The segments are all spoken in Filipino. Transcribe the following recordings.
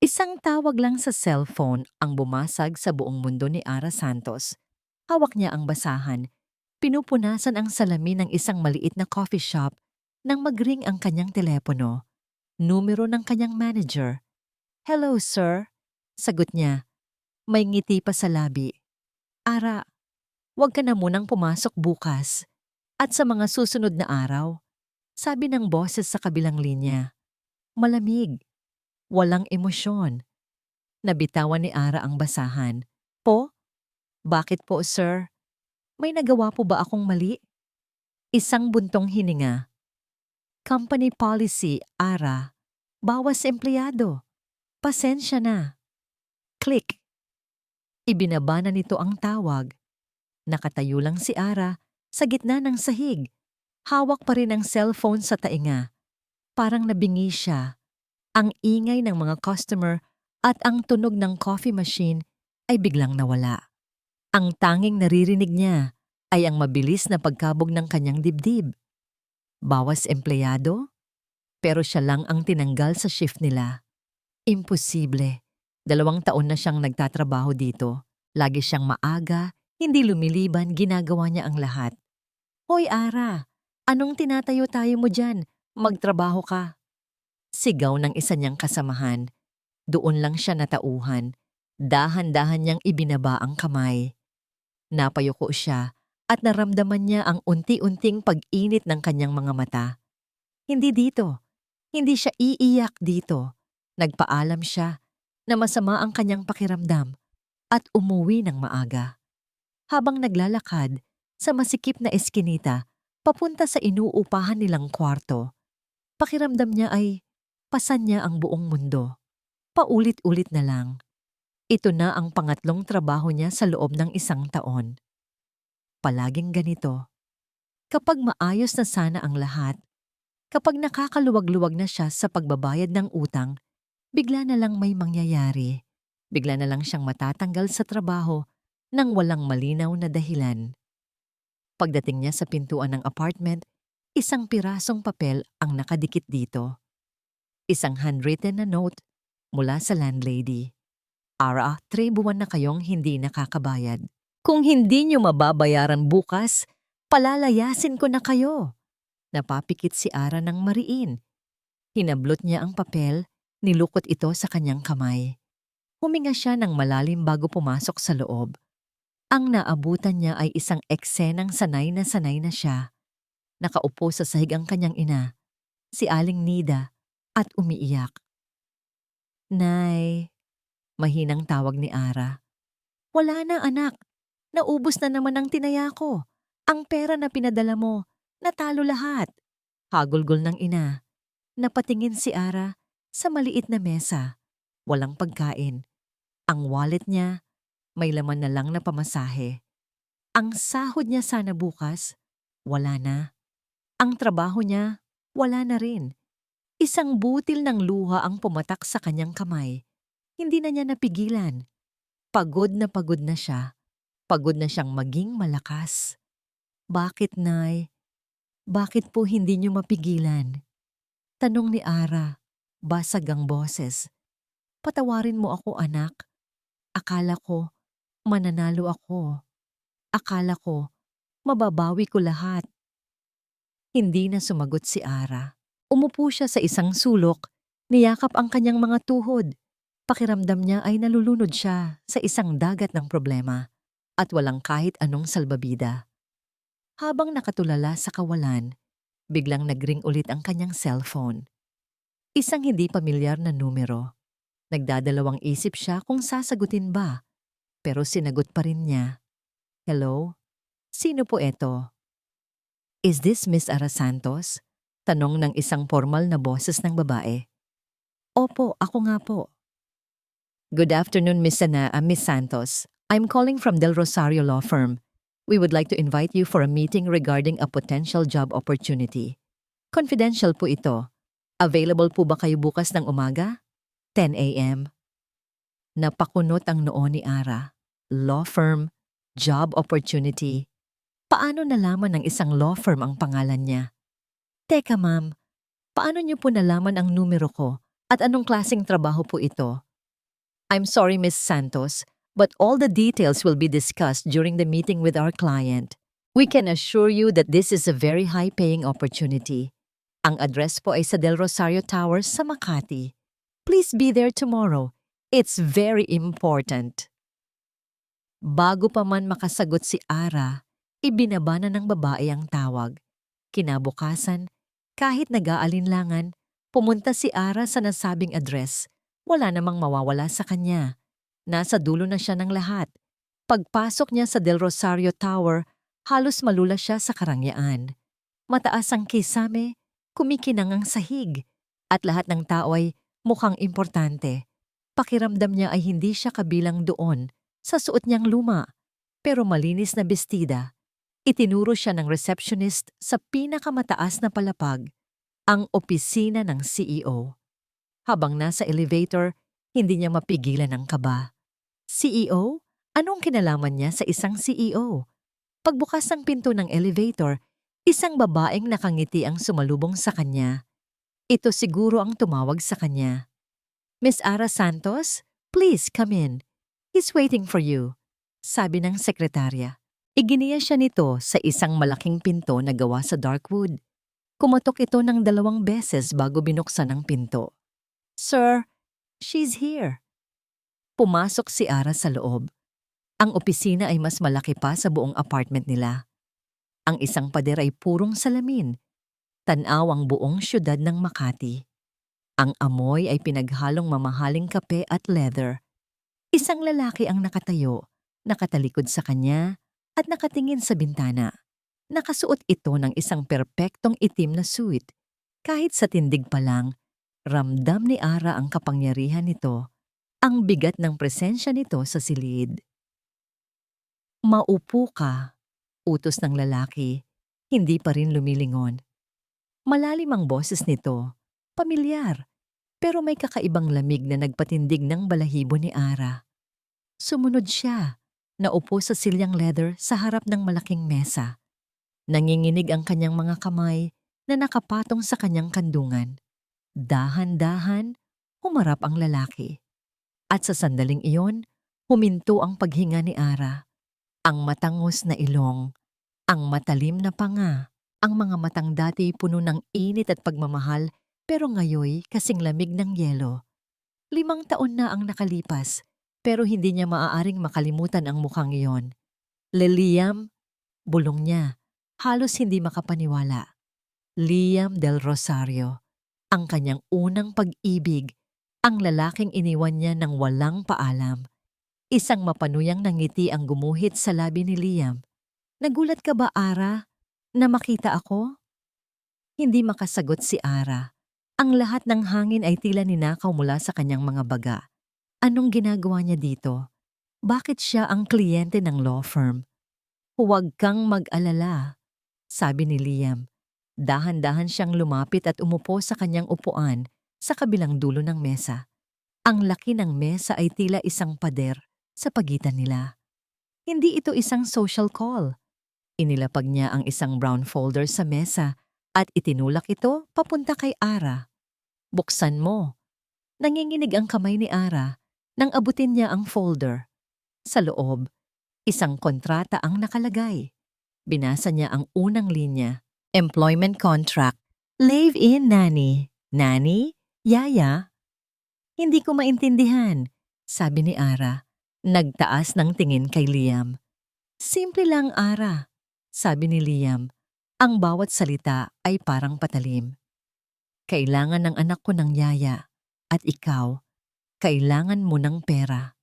Isang tawag lang sa cellphone ang bumasag sa buong mundo ni Ara Santos. Hawak niya ang basahan. Pinupunasan ang salamin ng isang maliit na coffee shop nang mag-ring ang kanyang telepono. Numero ng kanyang manager. "Hello, sir." Sagot niya. May ngiti pa sa labi. "Ara, huwag ka na munang pumasok bukas. At sa mga susunod na araw." Sabi ng boses sa kabilang linya. Malamig. Walang emosyon. Nabitawan ni Ara ang basahan. "Po? Bakit po, sir? May nagawa po ba akong mali?" Isang buntong hininga. "Company policy, Ara. Bawas empleyado. Pasensya na." Click. Ibinaba na nito ang tawag. Nakatayo lang si Ara sa gitna ng sahig. Hawak pa rin ang cellphone sa tainga. Parang nabingi siya. Ang ingay ng mga customer at ang tunog ng coffee machine ay biglang nawala. Ang tanging naririnig niya ay ang mabilis na pagkabog ng kanyang dibdib. Bawas empleyado? Pero siya lang ang tinanggal sa shift nila. Imposible. 2 taon na siyang nagtatrabaho dito. Lagi siyang maaga, hindi lumiliban, ginagawa niya ang lahat. "Hoy Ara, anong tinatayo-tayo mo dyan? Magtrabaho ka." Sigaw ng isa niyang kasamahan. Doon lang siya natauhan. Dahan-dahan niyang ibinaba ang kamay. Napayuko siya at naramdaman niya ang unti-unting pag-init ng kanyang mga mata. Hindi dito. Hindi siya iiyak dito. Nagpaalam siya na masama ang kanyang pakiramdam at umuwi ng maaga. Habang naglalakad sa masikip na eskinita papunta sa inuupahan nilang kwarto, pakiramdam niya ay pasan niya ang buong mundo. Paulit-ulit na lang. Ito na ang pangatlong trabaho niya sa loob ng 1 taon. Palaging ganito. Kapag maayos na sana ang lahat, kapag nakakaluwag-luwag na siya sa pagbabayad ng utang, bigla na lang may mangyayari. Bigla na lang siyang matatanggal sa trabaho nang walang malinaw na dahilan. Pagdating niya sa pintuan ng apartment, isang pirasong papel ang nakadikit dito. Isang handwritten na note mula sa landlady. "Ara, 3 buwan na kayong hindi nakakabayad. Kung hindi niyo mababayaran bukas, palalayasin ko na kayo." Napapikit si Ara ng mariin. Hinablot niya ang papel, nilukot ito sa kanyang kamay. Huminga siya ng malalim bago pumasok sa loob. Ang naabutan niya ay isang eksenang sanay na siya. Nakaupo sa sahig ang kanyang ina, si Aling Nida, at umiiyak. "Nay," mahinang tawag ni Ara. "Wala na anak. Naubos na naman ang tinaya ko. Ang pera na pinadala mo, natalo lahat." Hagulgol ng ina. Napatingin si Ara sa maliit na mesa. Walang pagkain. Ang wallet niya, may laman na lang na pamasahe. Ang sahod niya sana bukas, wala na. Ang trabaho niya, wala na rin. Isang butil ng luha ang pumatak sa kanyang kamay. Hindi na niya napigilan. Pagod na siya. Pagod na siyang maging malakas. "Bakit, Nay? Bakit po hindi niyo mapigilan?" Tanong ni Ara. Basag ang boses. "Patawarin mo ako, anak. Akala ko, mananalo ako. Akala ko, mababawi ko lahat." Hindi na sumagot si Ara. Umupo siya sa isang sulok, niyakap ang kanyang mga tuhod. Pakiramdam niya ay nalulunod siya sa isang dagat ng problema at walang kahit anong salbabida. Habang nakatulala sa kawalan, biglang nagring ulit ang kanyang cellphone. Isang hindi pamilyar na numero. Nagdadalawang isip siya kung sasagutin ba, pero sinagot pa rin niya. "Hello? Sino po eto?" "Is this Miss Ara Santos?" Tanong ng isang formal na boses ng babae. "Opo, ako nga po." "Good afternoon, Miss Santos. I'm calling from Del Rosario Law Firm. We would like to invite you for a meeting regarding a potential job opportunity. Confidential po ito. Available po ba kayo bukas ng umaga? 10 a.m. Napakunot ang noo ni Ara. Law firm, job opportunity. Paano nalaman ng isang law firm ang pangalan niya? "Teka ma'am, paano niyo po nalaman ang numero ko at anong klaseng trabaho po ito?" I'm sorry, Miss Santos, but all the details will be discussed during the meeting with our client. We can assure you that this is a very high-paying opportunity. Ang address po ay sa Del Rosario Towers sa Makati. Please be there tomorrow. It's very important. Bago pa man makasagot si Ara, ibinaba na ng babae ang tawag. Kinabukasan, kahit nag-aalinlangan, pumunta si Ara sa nasabing address. Wala namang mawawala sa kanya. Nasa dulo na siya ng lahat. Pagpasok niya sa Del Rosario Tower, halos malula siya sa karangyaan. Mataas ang kisame, kumikinang ang sahig, at lahat ng tao ay mukhang importante. Pakiramdam niya ay hindi siya kabilang doon sa suot niyang luma, pero malinis na bestida. Itinuro siya ng receptionist sa pinakamataas na palapag, ang opisina ng CEO. Habang nasa elevator, hindi niya mapigilan ang kaba. CEO? Anong kinalaman niya sa isang CEO? Pagbukas ng pinto ng elevator, isang babaeng nakangiti ang sumalubong sa kanya. Ito siguro ang tumawag sa kanya. Miss Ara Santos, please come in. He's waiting for you, sabi ng sekretarya. Iginiya siya nito sa isang malaking pinto na gawa sa dark wood. Kumatok ito ng 2 beses bago binuksan ang pinto. Sir, she's here. Pumasok si Ara sa loob. Ang opisina ay mas malaki pa sa buong apartment nila. Ang isang pader ay purong salamin. Tanaw ang buong syudad ng Makati. Ang amoy ay pinaghalong mamahaling kape at leather. Isang lalaki ang nakatayo, nakatalikod sa kanya at nakatingin sa bintana. Nakasuot ito ng isang perpektong itim na suit. Kahit sa tindig pa lang, ramdam ni Ara ang kapangyarihan nito, ang bigat ng presensya nito sa silid. Maupo ka, utos ng lalaki, hindi pa rin lumilingon. Malalim ang boses nito, pamilyar, pero may kakaibang lamig na nagpatindig ng balahibo ni Ara. Sumunod siya, naupo sa silyang leather sa harap ng malaking mesa. Nanginginig ang kanyang mga kamay na nakapatong sa kanyang kandungan. Dahan-dahan, humarap ang lalaki. At sa sandaling iyon, huminto ang paghinga ni Ara. Ang matangos na ilong, ang matalim na panga, ang mga matang dati puno ng init at pagmamahal pero ngayoy kasing lamig ng yelo. 5 taon na ang nakalipas pero hindi niya maaaring makalimutan ang mukhang iyon. Liam, bulong niya, halos hindi makapaniwala. Liam Del Rosario, ang kanyang unang pag-ibig, ang lalaking iniwan niya ng walang paalam. Isang mapanuyang ngiti ang gumuhit sa labi ni Liam. Nagulat ka ba, Ara, na makita ako? Hindi makasagot si Ara. Ang lahat ng hangin ay tila ninakaw mula sa kanyang mga baga. Anong ginagawa niya dito? Bakit siya ang kliyente ng law firm? Huwag kang mag-alala, sabi ni Liam. Dahan-dahan siyang lumapit at umupo sa kanyang upuan sa kabilang dulo ng mesa. Ang laki ng mesa ay tila isang pader sa pagitan nila. Hindi ito isang social call. Inilapag niya ang isang brown folder sa mesa at itinulak ito papunta kay Ara. Buksan mo. Nanginginig ang kamay ni Ara nang abutin niya ang folder. Sa loob, isang kontrata ang nakalagay. Binasa niya ang unang linya. Employment contract. Live-in nanny. Nanny? Yaya? Hindi ko maintindihan, sabi ni Ara. Nagtaas ng tingin kay Liam. Simple lang, Ara, sabi ni Liam. Ang bawat salita ay parang patalim. Kailangan ng anak ko ng yaya. At ikaw, kailangan mo ng pera.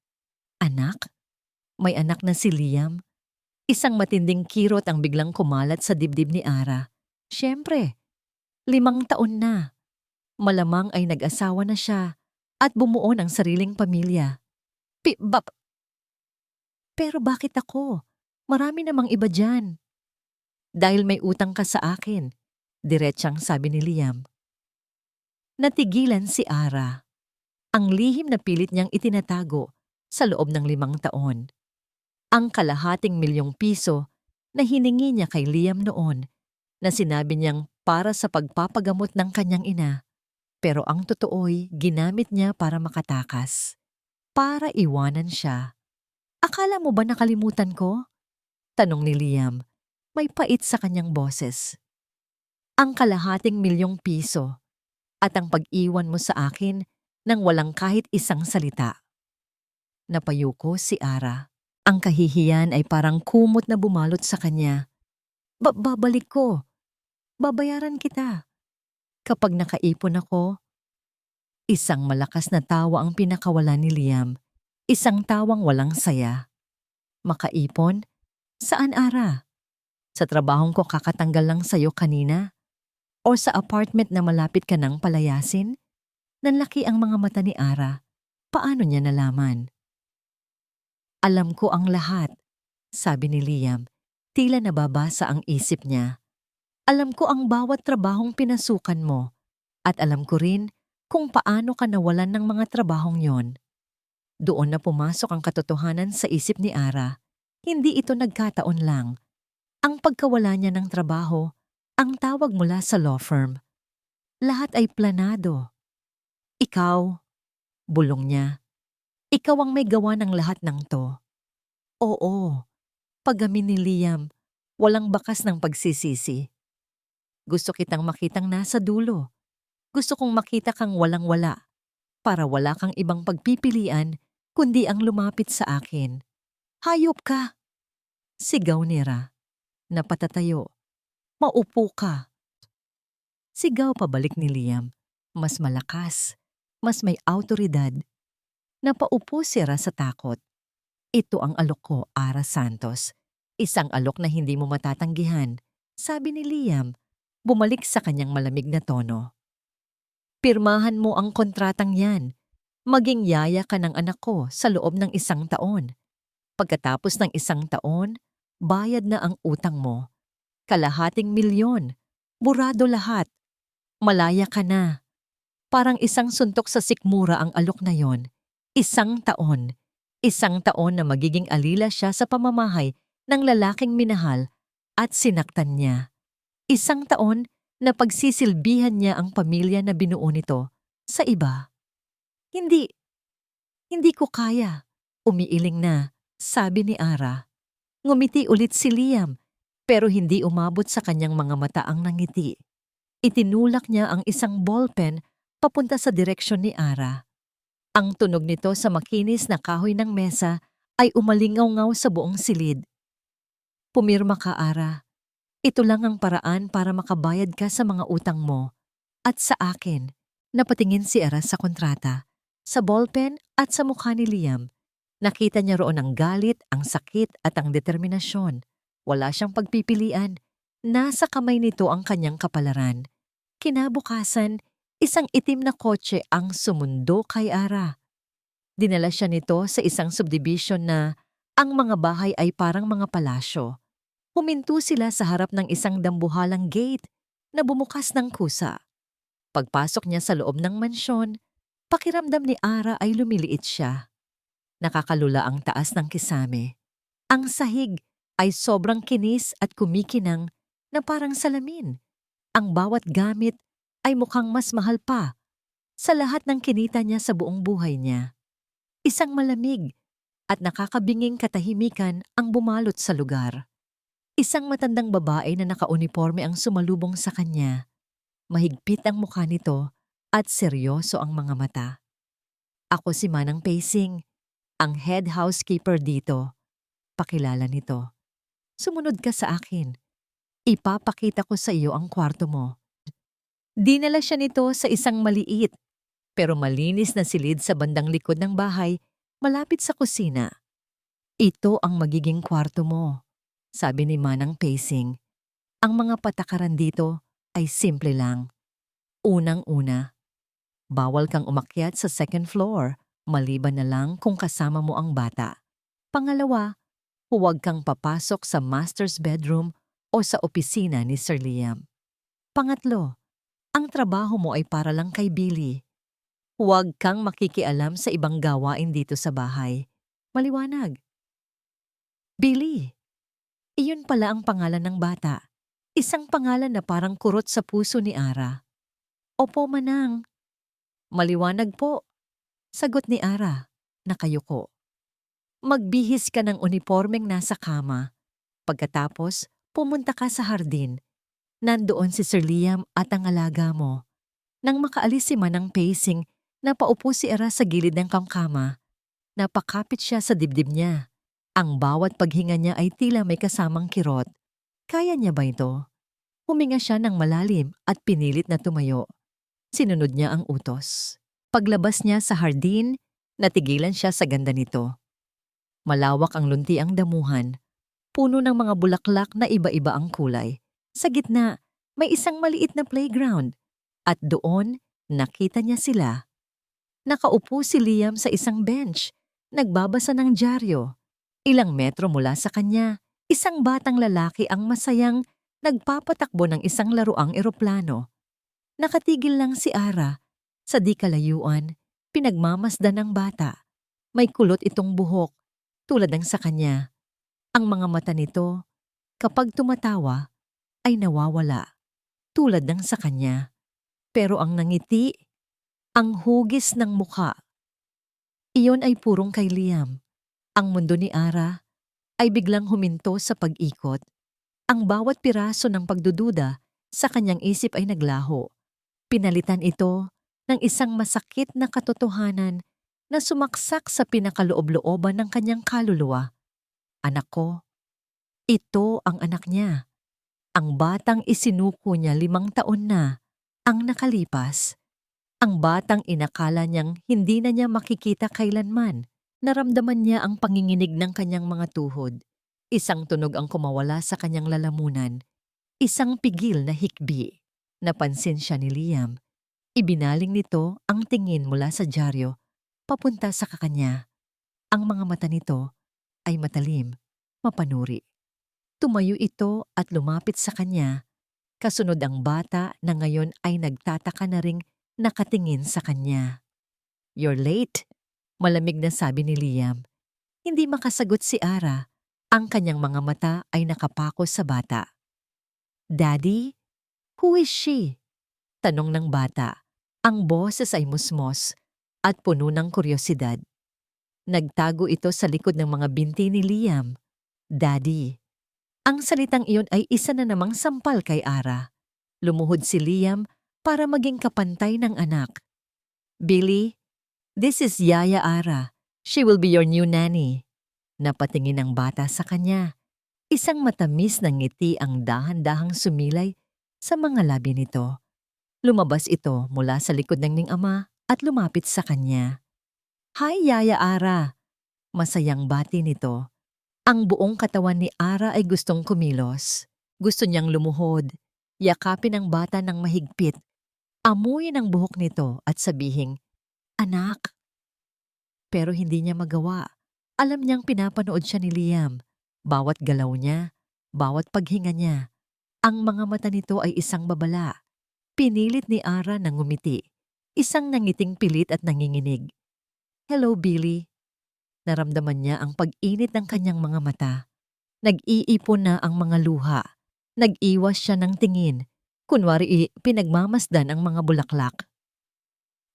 Anak? May anak na si Liam. Isang matinding kirot ang biglang kumalat sa dibdib ni Ara. Siyempre, 5 taon na. Malamang ay nag-asawa na siya at bumuo ng sariling pamilya. Pero bakit ako? Marami namang iba dyan. Dahil may utang ka sa akin, diretsang sabi ni Liam. Natigilan si Ara. Ang lihim na pilit niyang itinatago sa loob ng 5 taon. Ang ₱250,000 na hiningi niya kay Liam noon na sinabi niyang para sa pagpapagamot ng kanyang ina, pero ang totoo'y ginamit niya para makatakas. para iwanan siya. Akala mo ba nakalimutan ko? Tanong ni Liam, may pait sa kanyang boses. Ang kalahating milyong piso at ang pag-iwan mo sa akin nang walang kahit isang salita. Napayuko si Ara. Ang kahihiyan ay parang kumot na bumalot sa kanya. Babalik ko. Babayaran kita. Kapag nakaipon ako, isang malakas na tawa ang pinakawalan ni Liam. Isang tawang walang saya. Makaipon? Saan, Ara? Sa trabahong ko kakatanggal lang sa'yo kanina? O sa apartment na malapit ka nang palayasin? Nanlaki ang mga mata ni Ara. Paano niya nalaman? Alam ko ang lahat, sabi ni Liam. Tila nababasa ang isip niya. Alam ko ang bawat trabahong pinasukan mo. At alam ko rin kung paano ka nawalan ng mga trabahong yon. Doon na pumasok ang katotohanan sa isip ni Ara. Hindi ito nagkataon lang. Ang pagkawala niya ng trabaho, ang tawag mula sa law firm. Lahat ay planado. Ikaw, bulong niya. Ikaw ang may gawa ng lahat ng to. Oo, pagamin ni Liam, walang bakas ng pagsisisi. Gusto kitang makitang nasa dulo. Gusto kong makita kang walang-wala, para wala kang ibang pagpipilian kundi ang lumapit sa akin. Hayop ka! Sigaw ni Ra. Napatatayo. Maupo ka. Sigaw pabalik ni Liam. Mas malakas. Mas may awtoridad. Napaupo si Ra sa takot. Ito ang alok ko, Ara Santos. Isang alok na hindi mo matatanggihan. Sabi ni Liam, bumalik sa kanyang malamig na tono. Pirmahan mo ang kontratang yan. Maging yaya ka ng anak ko sa loob ng 1 taon. Pagkatapos ng 1 taon, bayad na ang utang mo. Kalahating milyon. Burado lahat. Malaya ka na. Parang isang suntok sa sikmura ang alok na yon. 1 taon. 1 taon na magiging alila siya sa pamamahay ng lalaking minahal at sinaktan niya. 1 taon na pagsisilbihan niya ang pamilya na binuo nito sa iba. Hindi ko kaya. Umiiling na, sabi ni Ara. Ngumiti ulit si Liam, pero hindi umabot sa kanyang mga mata ang nangiti. Itinulak niya ang isang ballpen papunta sa direksyon ni Ara. Ang tunog nito sa makinis na kahoy ng mesa ay umalingaw-ngaw sa buong silid. Pumirma ka, Ara. Ito lang ang paraan para makabayad ka sa mga utang mo. At sa akin, napatingin si Ara sa kontrata, sa ballpen at sa mukha ni Liam. Nakita niya roon ang galit, ang sakit at ang determinasyon. Wala siyang pagpipilian. Nasa kamay nito ang kanyang kapalaran. Kinabukasan, isang itim na kotse ang sumundo kay Ara. Dinala siya nito sa isang subdivision na ang mga bahay ay parang mga palasyo. Huminto sila sa harap ng isang dambuhalang gate na bumukas ng kusa. Pagpasok niya sa loob ng mansyon, pakiramdam ni Ara ay lumiliit siya. Nakakalula ang taas ng kisame. Ang sahig ay sobrang kinis at kumikinang na parang salamin. Ang bawat gamit ay mukhang mas mahal pa sa lahat ng kinita niya sa buong buhay niya. Isang malamig at nakakabinging katahimikan ang bumalot sa lugar. Isang matandang babae na nakauniforme ang sumalubong sa kanya. Mahigpit ang mukha nito at seryoso ang mga mata. Ako si Manang Pacing, ang head housekeeper dito. Pakilala nito. Sumunod ka sa akin. Ipapakita ko sa iyo ang kwarto mo. Dinala siya nito sa isang maliit pero malinis na silid sa bandang likod ng bahay malapit sa kusina. Ito ang magiging kwarto mo, sabi ni Manang Pacing. Ang mga patakaran dito ay simple lang. Unang-una, bawal kang umakyat sa 2nd floor maliban na lang kung kasama mo ang bata. Pangalawa, huwag kang papasok sa master's bedroom o sa opisina ni Sir Liam. Pangatlo, ang trabaho mo ay para lang kay Billy. Huwag kang makikialam sa ibang gawain dito sa bahay. Maliwanag. Billy. Iyon pala ang pangalan ng bata. Isang pangalan na parang kurot sa puso ni Ara. Opo, Manang. Maliwanag po, sagot ni Ara. nakayuko. Magbihis ka ng unipormeng nasa kama. Pagkatapos, pumunta ka sa hardin. Nandoon si Sir Liam at ang alaga mo. Nang makaalis si Manang pacing, napaupo si Ara sa gilid ng kangkama. Napakapit siya sa dibdib niya. Ang bawat paghinga niya ay tila may kasamang kirot. Kaya niya ba ito? Huminga siya ng malalim at pinilit na tumayo. Sinunod niya ang utos. Paglabas niya sa hardin, natigilan siya sa ganda nito. Malawak ang luntiang damuhan. Puno ng mga bulaklak na iba-iba ang kulay. Sa gitna, may isang maliit na playground. At doon, nakita niya sila. Nakaupo si Liam sa isang bench, nagbabasa ng dyaryo. Ilang metro mula sa kanya, isang batang lalaki ang masayang nagpapatakbo ng isang laruang eroplano. Nakatigil lang si Ara. Sa di kalayuan, pinagmamasdan ng bata. May kulot itong buhok, tulad ng sa kanya. Ang mga mata nito, kapag tumatawa, ay nawawala, tulad ng sa kanya. Pero ang nangiti, ang hugis ng mukha. Iyon ay purong kay Liam. Ang mundo ni Ara ay biglang huminto sa pag-ikot. Ang bawat piraso ng pagdududa sa kanyang isip ay naglaho. Pinalitan ito ng isang masakit na katotohanan na sumaksak sa pinakaloob-looban ng kanyang kaluluwa. Anak ko, ito ang anak niya. Ang batang isinuko niya 5 taon na ang nakalipas. Ang batang inakala niyang hindi na niya makikita kailanman. Naramdaman niya ang panginginig ng kanyang mga tuhod. Isang tunog ang kumawala sa kanyang lalamunan. Isang pigil na hikbi. Napansin siya ni Liam. Ibinaling nito ang tingin mula sa dyaryo papunta sa kakanya. Ang mga mata nito ay matalim, mapanuri. Tumayo ito at lumapit sa kanya. Kasunod ang bata na ngayon ay nagtataka na ring nakatingin sa kanya. "You're late," malamig na sabi ni Liam. Hindi makasagot si Ara. Ang kanyang mga mata ay nakapako sa bata. "Daddy, who is she?" Tanong ng bata. Ang boses ay musmos at puno ng kuryosidad. Nagtago ito sa likod ng mga binti ni Liam. "Daddy." Ang salitang iyon ay isa na namang sampal kay Ara. Lumuhod si Liam para maging kapantay ng anak. "Billy, this is Yaya Ara. She will be your new nanny." Napatingin ang bata sa kanya. Isang matamis na ngiti ang dahan-dahang sumilay sa mga labi nito. Lumabas ito mula sa likod ng ama at lumapit sa kanya. "Hi, Yaya Ara." Masayang bati nito. Ang buong katawan ni Ara ay gustong kumilos. Gusto niyang lumuhod, yakapin ang bata ng mahigpit, amuyin ang buhok nito at sabihing, "Anak." Pero hindi niya magawa. Alam niyang pinapanood siya ni Liam. Bawat galaw niya, bawat paghinga niya. Ang mga mata nito ay isang babala. Pinilit ni Ara na ngumiti. Isang nangiting pilit at nanginginig. "Hello, Billy." Naramdaman niya ang pag-init ng kanyang mga mata. Nag-iipon na ang mga luha. Nag-iwas siya ng tingin. Kunwari pinagmamasdan ang mga bulaklak.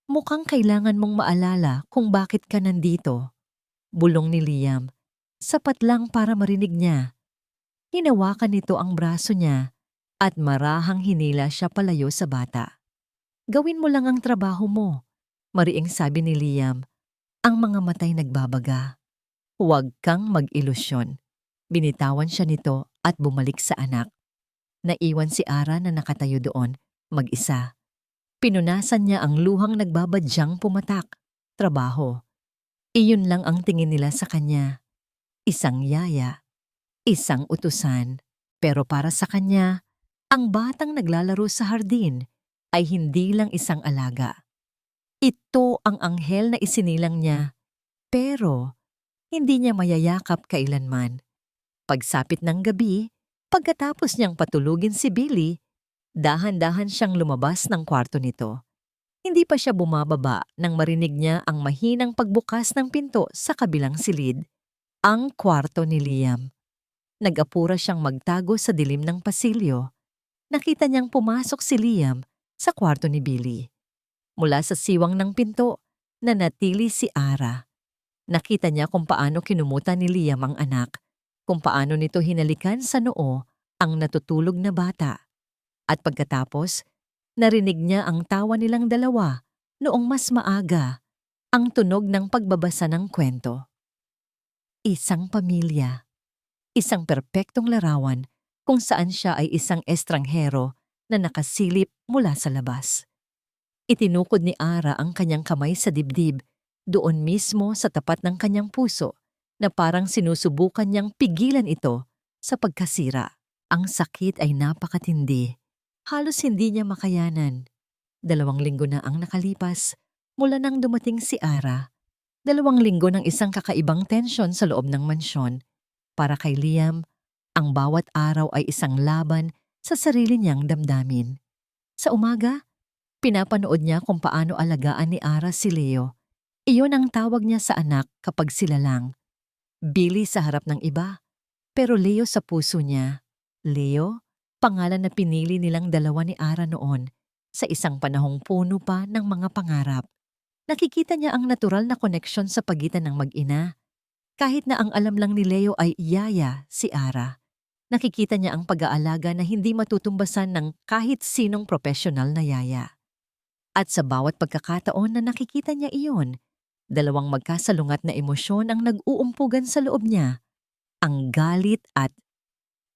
"Mukhang kailangan mong maalala kung bakit ka nandito." Bulong ni Liam. Sapat lang para marinig niya. Hinawakan nito ang braso niya at marahang hinila siya palayo sa bata. "Gawin mo lang ang trabaho mo," mariing sabi ni Liam. Ang mga matay nagbabaga. "Huwag kang mag-ilusyon." Binitawan siya nito at bumalik sa anak. Naiwan si Ara na nakatayo doon, mag-isa. Pinunasan niya ang luhang nagbabadyang pumatak. Trabaho. Iyon lang ang tingin nila sa kanya. Isang yaya, isang utusan. Pero para sa kanya, ang batang naglalaro sa hardin ay hindi lang isang alaga. Ito ang anghel na isinilang niya, pero hindi niya mayayakap kailanman. Pagsapit ng gabi, pagkatapos niyang patulugin si Billy, dahan-dahan siyang lumabas ng kwarto nito. Hindi pa siya bumababa nang marinig niya ang mahinang pagbukas ng pinto sa kabilang silid. Ang kwarto ni Liam. Nag-apura siyang magtago sa dilim ng pasilyo. Nakita niyang pumasok si Liam sa kwarto ni Billy. Mula sa siwang ng pinto, nanatili si Ara. Nakita niya kung paano kinumutan ni Liam ang anak, kung paano nito hinalikan sa noo ang natutulog na bata. At pagkatapos, narinig niya ang tawa nilang dalawa noong mas maaga, ang tunog ng pagbabasa ng kwento. Isang pamilya, isang perpektong larawan kung saan siya ay isang estranghero na nakasilip mula sa labas. Itinukod ni Ara ang kanyang kamay sa dibdib, doon mismo sa tapat ng kanyang puso, na parang sinusubukan niyang pigilan ito sa pagkasira. Ang sakit ay napakatindi. Halos hindi niya makayanan. 2 linggo na ang nakalipas mula nang dumating si Ara. 2 linggo ng isang kakaibang tensyon sa loob ng mansyon. Para kay Liam, ang bawat araw ay isang laban sa sarili niyang damdamin. Sa umaga, pinapanood niya kung paano alagaan ni Ara si Leo. Iyon ang tawag niya sa anak kapag sila lang. Billy sa harap ng iba, pero Leo sa puso niya. Leo, pangalan na pinili nilang dalawa ni Ara noon, sa isang panahong puno pa ng mga pangarap. Nakikita niya ang natural na koneksyon sa pagitan ng mag-ina. Kahit na ang alam lang ni Leo ay yaya si Ara. Nakikita niya ang pag-aalaga na hindi matutumbasan ng kahit sinong profesional na yaya. At sa bawat pagkakataon na nakikita niya iyon, 2 magkasalungat na emosyon ang nag-uumpugan sa loob niya. Ang galit at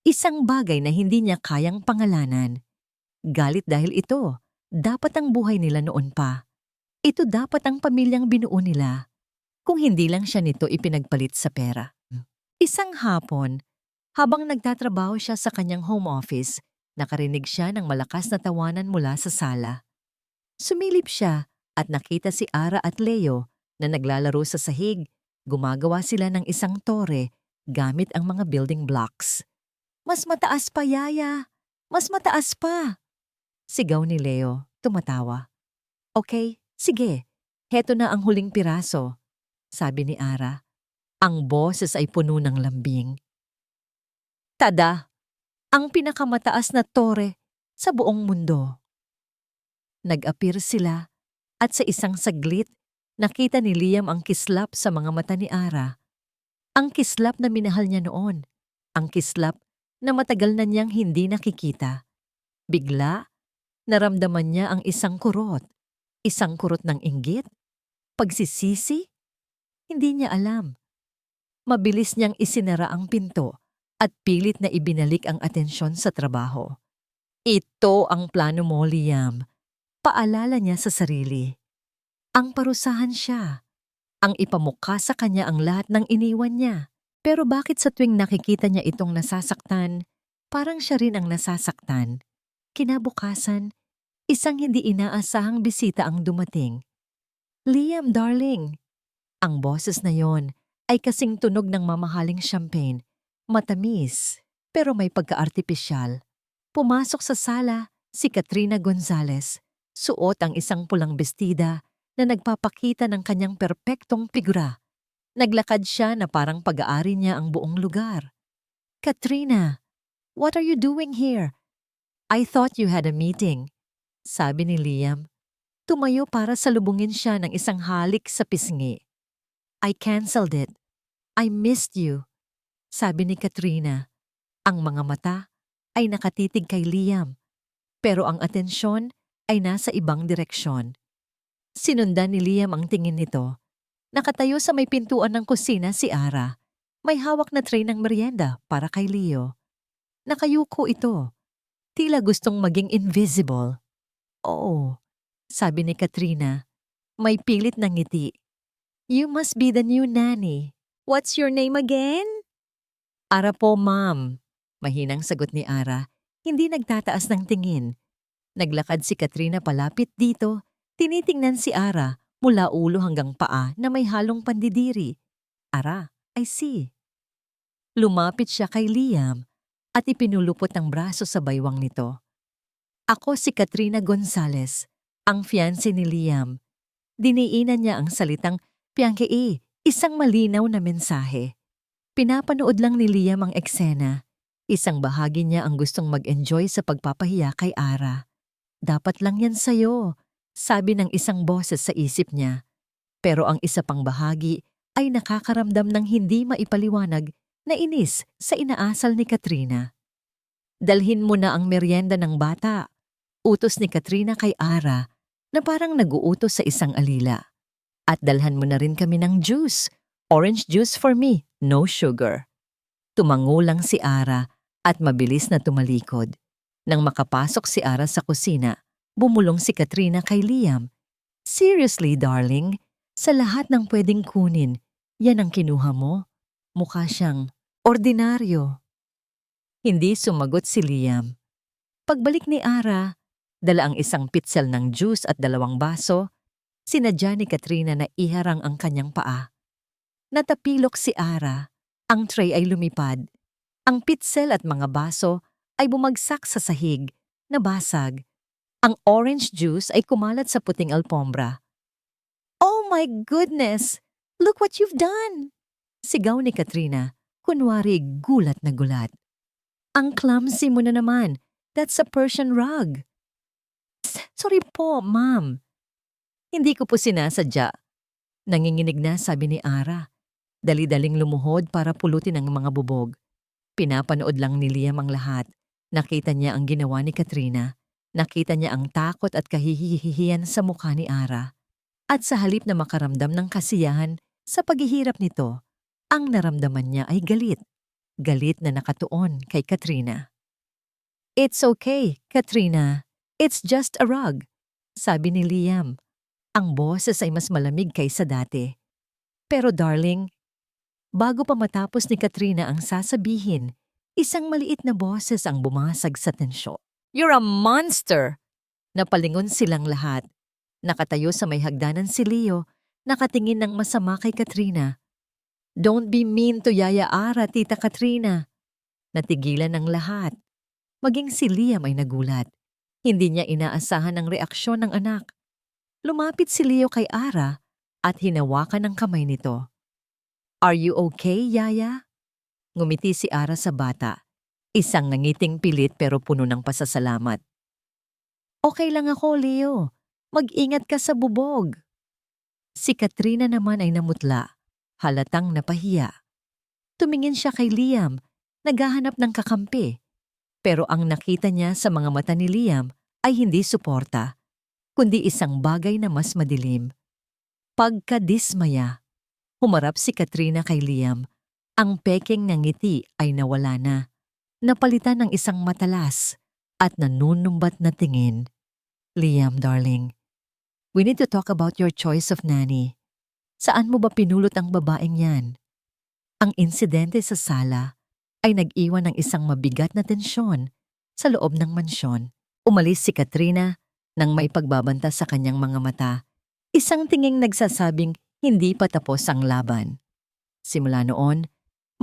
isang bagay na hindi niya kayang pangalanan. Galit dahil ito, dapat ang buhay nila noon pa. Ito dapat ang pamilyang binuo nila. Kung hindi lang siya nito ipinagpalit sa pera. Isang hapon, habang nagtatrabaho siya sa kanyang home office, nakarinig siya ng malakas na tawanan mula sa sala. Sumilip siya at nakita si Ara at Leo na naglalaro sa sahig. Gumagawa sila ng isang tore gamit ang mga building blocks. "Mas mataas pa, yaya! Mas mataas pa!" Sigaw ni Leo, tumatawa. "Okay, sige. Heto na ang huling piraso," sabi ni Ara. Ang boses ay puno ng lambing. Tada! Ang pinakamataas na tore sa buong mundo. Nag-appear sila at sa isang saglit, nakita ni Liam ang kislap sa mga mata ni Ara. Ang kislap na minahal niya noon. Ang kislap na matagal na niyang hindi nakikita. Bigla, naramdaman niya ang isang kurot. Isang kurot ng inggit? Pagsisisi? Hindi niya alam. Mabilis niyang isinara ang pinto at pilit na ibinalik ang atensyon sa trabaho. Ito ang plano mo, Liam. Paalala niya sa sarili. Ang parusahan siya. Ang ipamukha sa kanya ang lahat ng iniwan niya. Pero bakit sa tuwing nakikita niya itong nasasaktan, parang siya rin ang nasasaktan? Kinabukasan, isang hindi inaasahang bisita ang dumating. "Liam, darling." Ang boses na yon ay kasing tunog ng mamahaling champagne. Matamis, pero may pagka-artipisyal. Pumasok sa sala si Katrina Gonzalez. Suot ang isang pulang bestida na nagpapakita ng kanyang perpektong figura. Naglakad siya na parang pag-aari niya ang buong lugar. "Katrina, what are you doing here? I thought you had a meeting," sabi ni Liam. Tumayo para salubungin siya ng isang halik sa pisngi. "I canceled it. I missed you," sabi ni Katrina. Ang mga mata ay nakatitig kay Liam, pero ang atensyon ay nasa ibang direksyon. Sinundan ni Liam ang tingin nito. Nakatayo sa may pintuan ng kusina si Ara. May hawak na tray ng merienda para kay Leo. Nakayuko ito. Tila gustong maging invisible. "Oo," sabi ni Katrina. May pilit na ngiti. "You must be the new nanny. What's your name again?" "Ara po, ma'am," mahinang sagot ni Ara. Hindi nagtataas ng tingin. Naglakad si Katrina palapit dito. Tinitingnan si Ara mula ulo hanggang paa na may halong pandidiri. "Ara, I see." Lumapit siya kay Liam at ipinulupot ang braso sa baywang nito. "Ako si Katrina Gonzalez, ang fiancé ni Liam." Diniinan niya ang salitang "fiancé", isang malinaw na mensahe. Pinapanood lang ni Liam ang eksena. Isang bahagi niya ang gustong mag-enjoy sa pagpapahiya kay Ara. "Dapat lang yan sa'yo," sabi ng isang boses sa isip niya. Pero ang isa pang bahagi ay nakakaramdam ng hindi maipaliwanag na inis sa inaasal ni Katrina. Dalhin mo na ang merienda ng bata. Utos ni Katrina kay Ara na parang nag-uutos sa isang alila. At dalhan mo na rin kami ng juice. Orange juice for me, no sugar. Tumango lang si Ara at mabilis na tumalikod. Nang makapasok si Ara sa kusina, bumulong si Katrina kay Liam. Seriously, darling, sa lahat ng pwedeng kunin, yan ang kinuha mo? Mukha siyang ordinaryo. Hindi sumagot si Liam. Pagbalik ni Ara, dala ang isang pitsel ng juice at 2 baso, sinadya ni Katrina na iharang ang kanyang paa. Natapilok si Ara. Ang tray ay lumipad. Ang pitsel at mga baso ay bumagsak sa sahig, nabasag. Ang orange juice ay kumalat sa puting alpombra. "Oh my goodness! Look what you've done!" Sigaw ni Katrina, kunwari gulat na gulat. "Ang clumsy mo na naman. That's a Persian rug." Sorry po, ma'am." "Hindi ko po sinasadya." Nanginginig na sabi ni Ara. Dali-daling lumuhod para pulutin ang mga bubog. Pinapanood lang ni Liam ang lahat. Nakita niya ang ginawa ni Katrina. Nakita niya ang takot at kahihihihiyan sa mukha ni Ara. At sa halip na makaramdam ng kasiyahan sa paghihirap nito, ang naramdaman niya ay galit. Galit na nakatuon kay Katrina. "It's okay, Katrina. It's just a rug," sabi ni Liam. Ang boses ay mas malamig kaysa dati. "Pero darling," bago pa matapos ni Katrina ang sasabihin, isang maliit na boses ang bumasag sa tensyon. "You're a monster!" Napalingon silang lahat. Nakatayo sa may hagdanan si Leo, nakatingin ng masama kay Katrina. "Don't be mean to Yaya Ara, Tita Katrina." Natigilan ng lahat. Maging si Liam ay nagulat. Hindi niya inaasahan ang reaksyon ng anak. Lumapit si Leo kay Ara at hinawakan ang kamay nito. "Are you okay, Yaya?" Ngumiti si Ara sa bata. Isang nangiting pilit pero puno ng pasasalamat. "Okay lang ako, Leo. Mag-ingat ka sa bubog." Si Katrina naman ay namutla. Halatang napahiya. Tumingin siya kay Liam, naghahanap ng kakampi. Pero ang nakita niya sa mga mata ni Liam ay hindi suporta, kundi isang bagay na mas madilim. Pagkadismaya. Humarap si Katrina kay Liam. Ang peking ng ngiti ay nawala na. Napalitan ng isang matalas at nanunumbat na tingin. "Liam, darling, we need to talk about your choice of nanny. Saan mo ba pinulot ang babaeng yan?" Ang insidente sa sala ay nag-iwan ng isang mabigat na tensyon sa loob ng mansyon. Umalis si Katrina nang may pagbabanta sa kanyang mga mata. Isang tinging nagsasabing hindi pa tapos ang laban. Simula noon,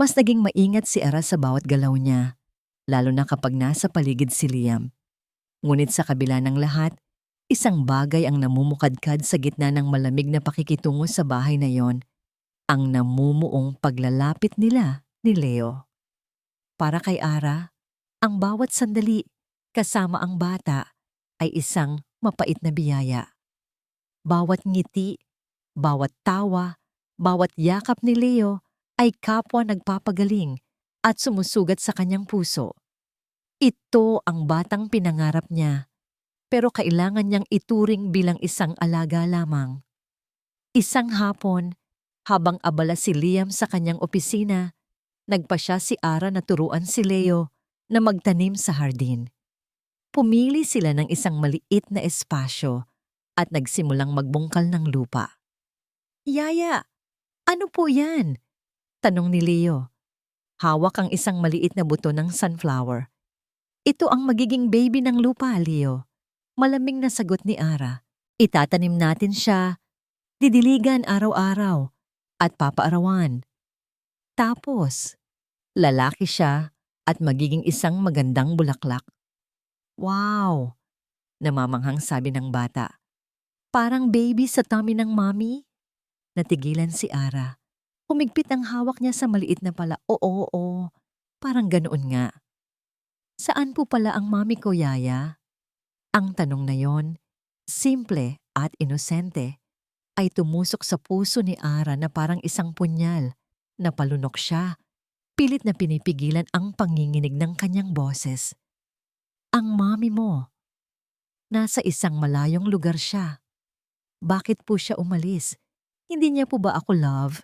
mas naging maingat si Ara sa bawat galaw niya, lalo na kapag nasa paligid si Liam. Ngunit sa kabila ng lahat, isang bagay ang namumukadkad sa gitna ng malamig na pakikitungo sa bahay na yon, ang namumuong paglalapit nila ni Leo. Para kay Ara, ang bawat sandali kasama ang bata ay isang mapait na biyaya. Bawat ngiti, bawat tawa, bawat yakap ni Leo ay kapwa nagpapagaling at sumusugat sa kanyang puso. Ito ang batang pinangarap niya, pero kailangan niyang ituring bilang isang alaga lamang. Isang hapon, habang abala si Liam sa kanyang opisina, nagpasya si Ara na turuan si Leo na magtanim sa hardin. Pumili sila ng isang maliit na espasyo at nagsimulang magbungkal ng lupa. "Yaya, ano po yan?" tanong ni Leo. Hawak ang isang maliit na buto ng sunflower. "Ito ang magiging baby ng lupa, Leo." Malamig na sagot ni Ara. "Itatanim natin siya, didiligan araw-araw, at papaarawan. Tapos, lalaki siya at magiging isang magandang bulaklak." "Wow!" namamanghang sabi ng bata. "Parang baby sa tummy ng mommy?" Natigilan si Ara. Humigpit ang hawak niya sa maliit na pala. Oo, parang ganoon nga." "Saan po pala ang mommy ko, Yaya?" Ang tanong na yon, simple at inosente, ay tumusok sa puso ni Ara na parang isang punyal. Napalunok siya, pilit na pinipigilan ang panginginig ng kanyang boses. Ang mami mo. Nasa isang malayong lugar siya. Bakit po siya umalis? Hindi niya po ba ako love?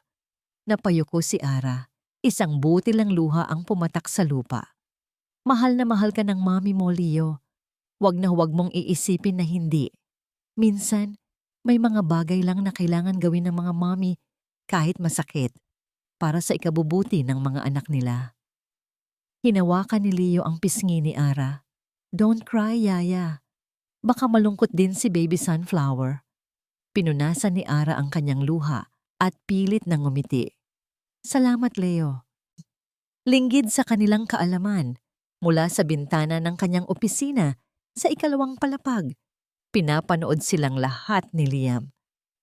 Napayuko si Ara. Isang butil ng luha ang pumatak sa lupa. Mahal na mahal ka ng mami mo, Leo. Huwag mong iisipin na hindi. Minsan, may mga bagay lang na kailangan gawin ng mga mami kahit masakit para sa ikabubuti ng mga anak nila. Hinawakan ni Leo ang pisngi ni Ara. Don't cry, Yaya. Baka malungkot din si Baby Sunflower. Pinunasan ni Ara ang kanyang luha at pilit na ngumiti. Salamat, Leo. Linggid sa kanilang kaalaman, mula sa bintana ng kanyang opisina sa ikalawang palapag, pinapanood silang lahat ni Liam.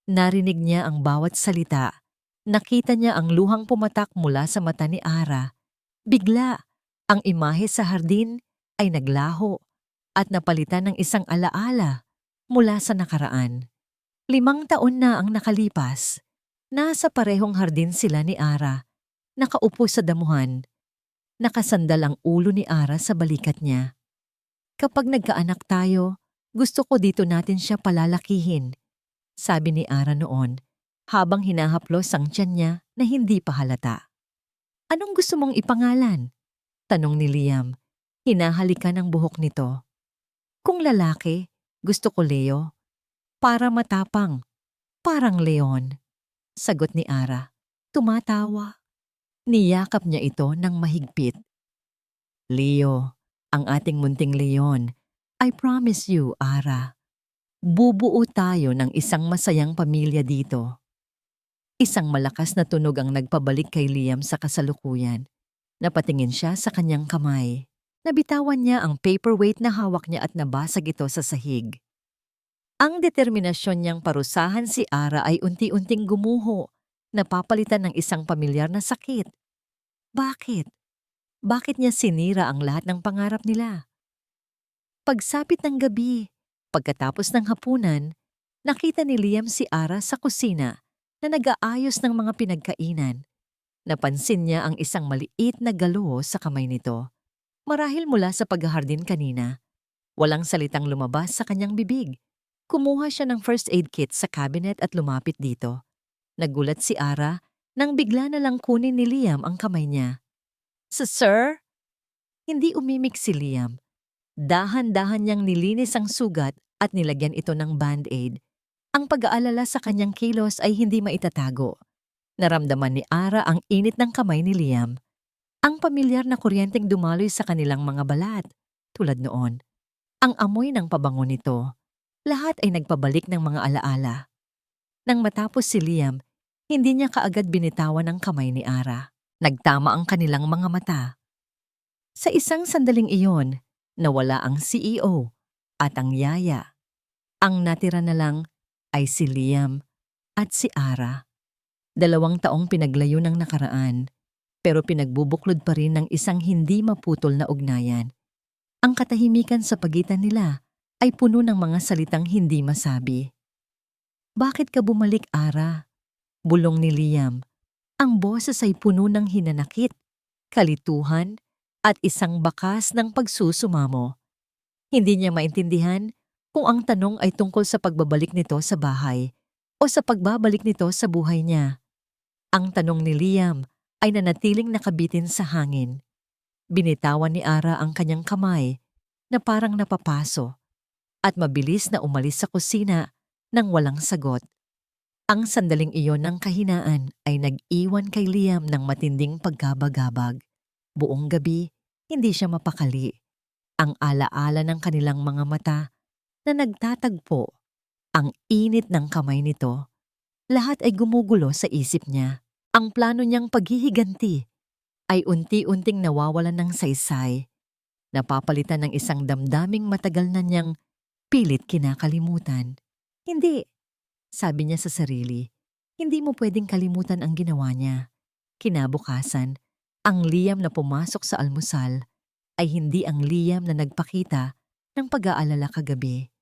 Narinig niya ang bawat salita. Nakita niya ang luhang pumatak mula sa mata ni Ara. Bigla, ang imahe sa hardin ay naglaho at napalitan ng isang alaala mula sa nakaraan. 5 taon na ang nakalipas. Nasa parehong hardin sila ni Ara, nakaupo sa damuhan. Nakasandal ang ulo ni Ara sa balikat niya. Kapag nagkaanak tayo, gusto ko dito natin siya palalakihin, sabi ni Ara noon, habang hinahaplos ang tiyan niya na hindi pa halata. Anong gusto mong ipangalan? Tanong ni Liam. Hinahalikan ang buhok nito. Kung lalaki, gusto ko Leo. Para matapang, parang leon. Sagot ni Ara. Tumatawa. Niyakap niya ito ng mahigpit. Leo, ang ating munting leon. I promise you, Ara. Bubuo tayo ng isang masayang pamilya dito. Isang malakas na tunog ang nagpabalik kay Liam sa kasalukuyan. Napatingin siya sa kanyang kamay. Nabitawan niya ang paperweight na hawak niya at nabasag ito sa sahig. Ang determinasyon niyang parusahan si Ara ay unti-unting gumuho, napapalitan ng isang pamilyar na sakit. Bakit? Bakit niya sinira ang lahat ng pangarap nila? Pagsapit ng gabi, pagkatapos ng hapunan, nakita ni Liam si Ara sa kusina na nag-aayos ng mga pinagkainan. Napansin niya ang isang maliit na galo sa kamay nito. Marahil mula sa paghahardin kanina. Walang salitang lumabas sa kanyang bibig. Kumuha siya ng first aid kit sa cabinet at lumapit dito. Nagulat si Ara nang bigla na lang kunin ni Liam ang kamay niya. Sir? Hindi umimik si Liam. Dahan-dahan niyang nilinis ang sugat at nilagyan ito ng band-aid. Ang pag-aalala sa kanyang kilos ay hindi maitatago. Naramdaman ni Ara ang init ng kamay ni Liam. Ang pamilyar na kuryenteng dumaloy sa kanilang mga balat, tulad noon. Ang amoy ng pabango nito. Lahat ay nagpabalik ng mga alaala. Nang matapos si Liam, hindi niya kaagad binitawan ang kamay ni Ara. Nagtama ang kanilang mga mata. Sa isang sandaling iyon, nawala ang CEO at ang yaya. Ang natira na lang ay si Liam at si Ara. 2 taong pinaglayo ng nakaraan, pero pinagbubuklod pa rin ng isang hindi maputol na ugnayan. Ang katahimikan sa pagitan nila ay puno ng mga salitang hindi masabi. Bakit ka bumalik, Ara? Bulong ni Liam. Ang boses ay puno ng hinanakit, kalituhan, at isang bakas ng pagsusumamo. Hindi niya maintindihan kung ang tanong ay tungkol sa pagbabalik nito sa bahay o sa pagbabalik nito sa buhay niya. Ang tanong ni Liam ay nanatiling nakabitin sa hangin. Binitawan ni Ara ang kanyang kamay na parang napapaso at mabilis na umalis sa kusina nang walang sagot. Ang sandaling iyon ng kahinaan ay nag-iwan kay Liam ng matinding pagkabagabag. Buong gabi, hindi siya mapakali. Ang alaala ng kanilang mga mata na nagtatagpo, ang init ng kamay nito, lahat ay gumugulo sa isip niya. Ang plano niyang paghihiganti ay unti-unting nawawalan ng saysay, napapalitan ng isang damdaming matagal na niyang pilit kinakalimutan. Hindi, sabi niya sa sarili, hindi mo pwedeng kalimutan ang ginawa niya. Kinabukasan, ang Liam na pumasok sa almusal ay hindi ang Liam na nagpakita ng pag-aalala kagabi.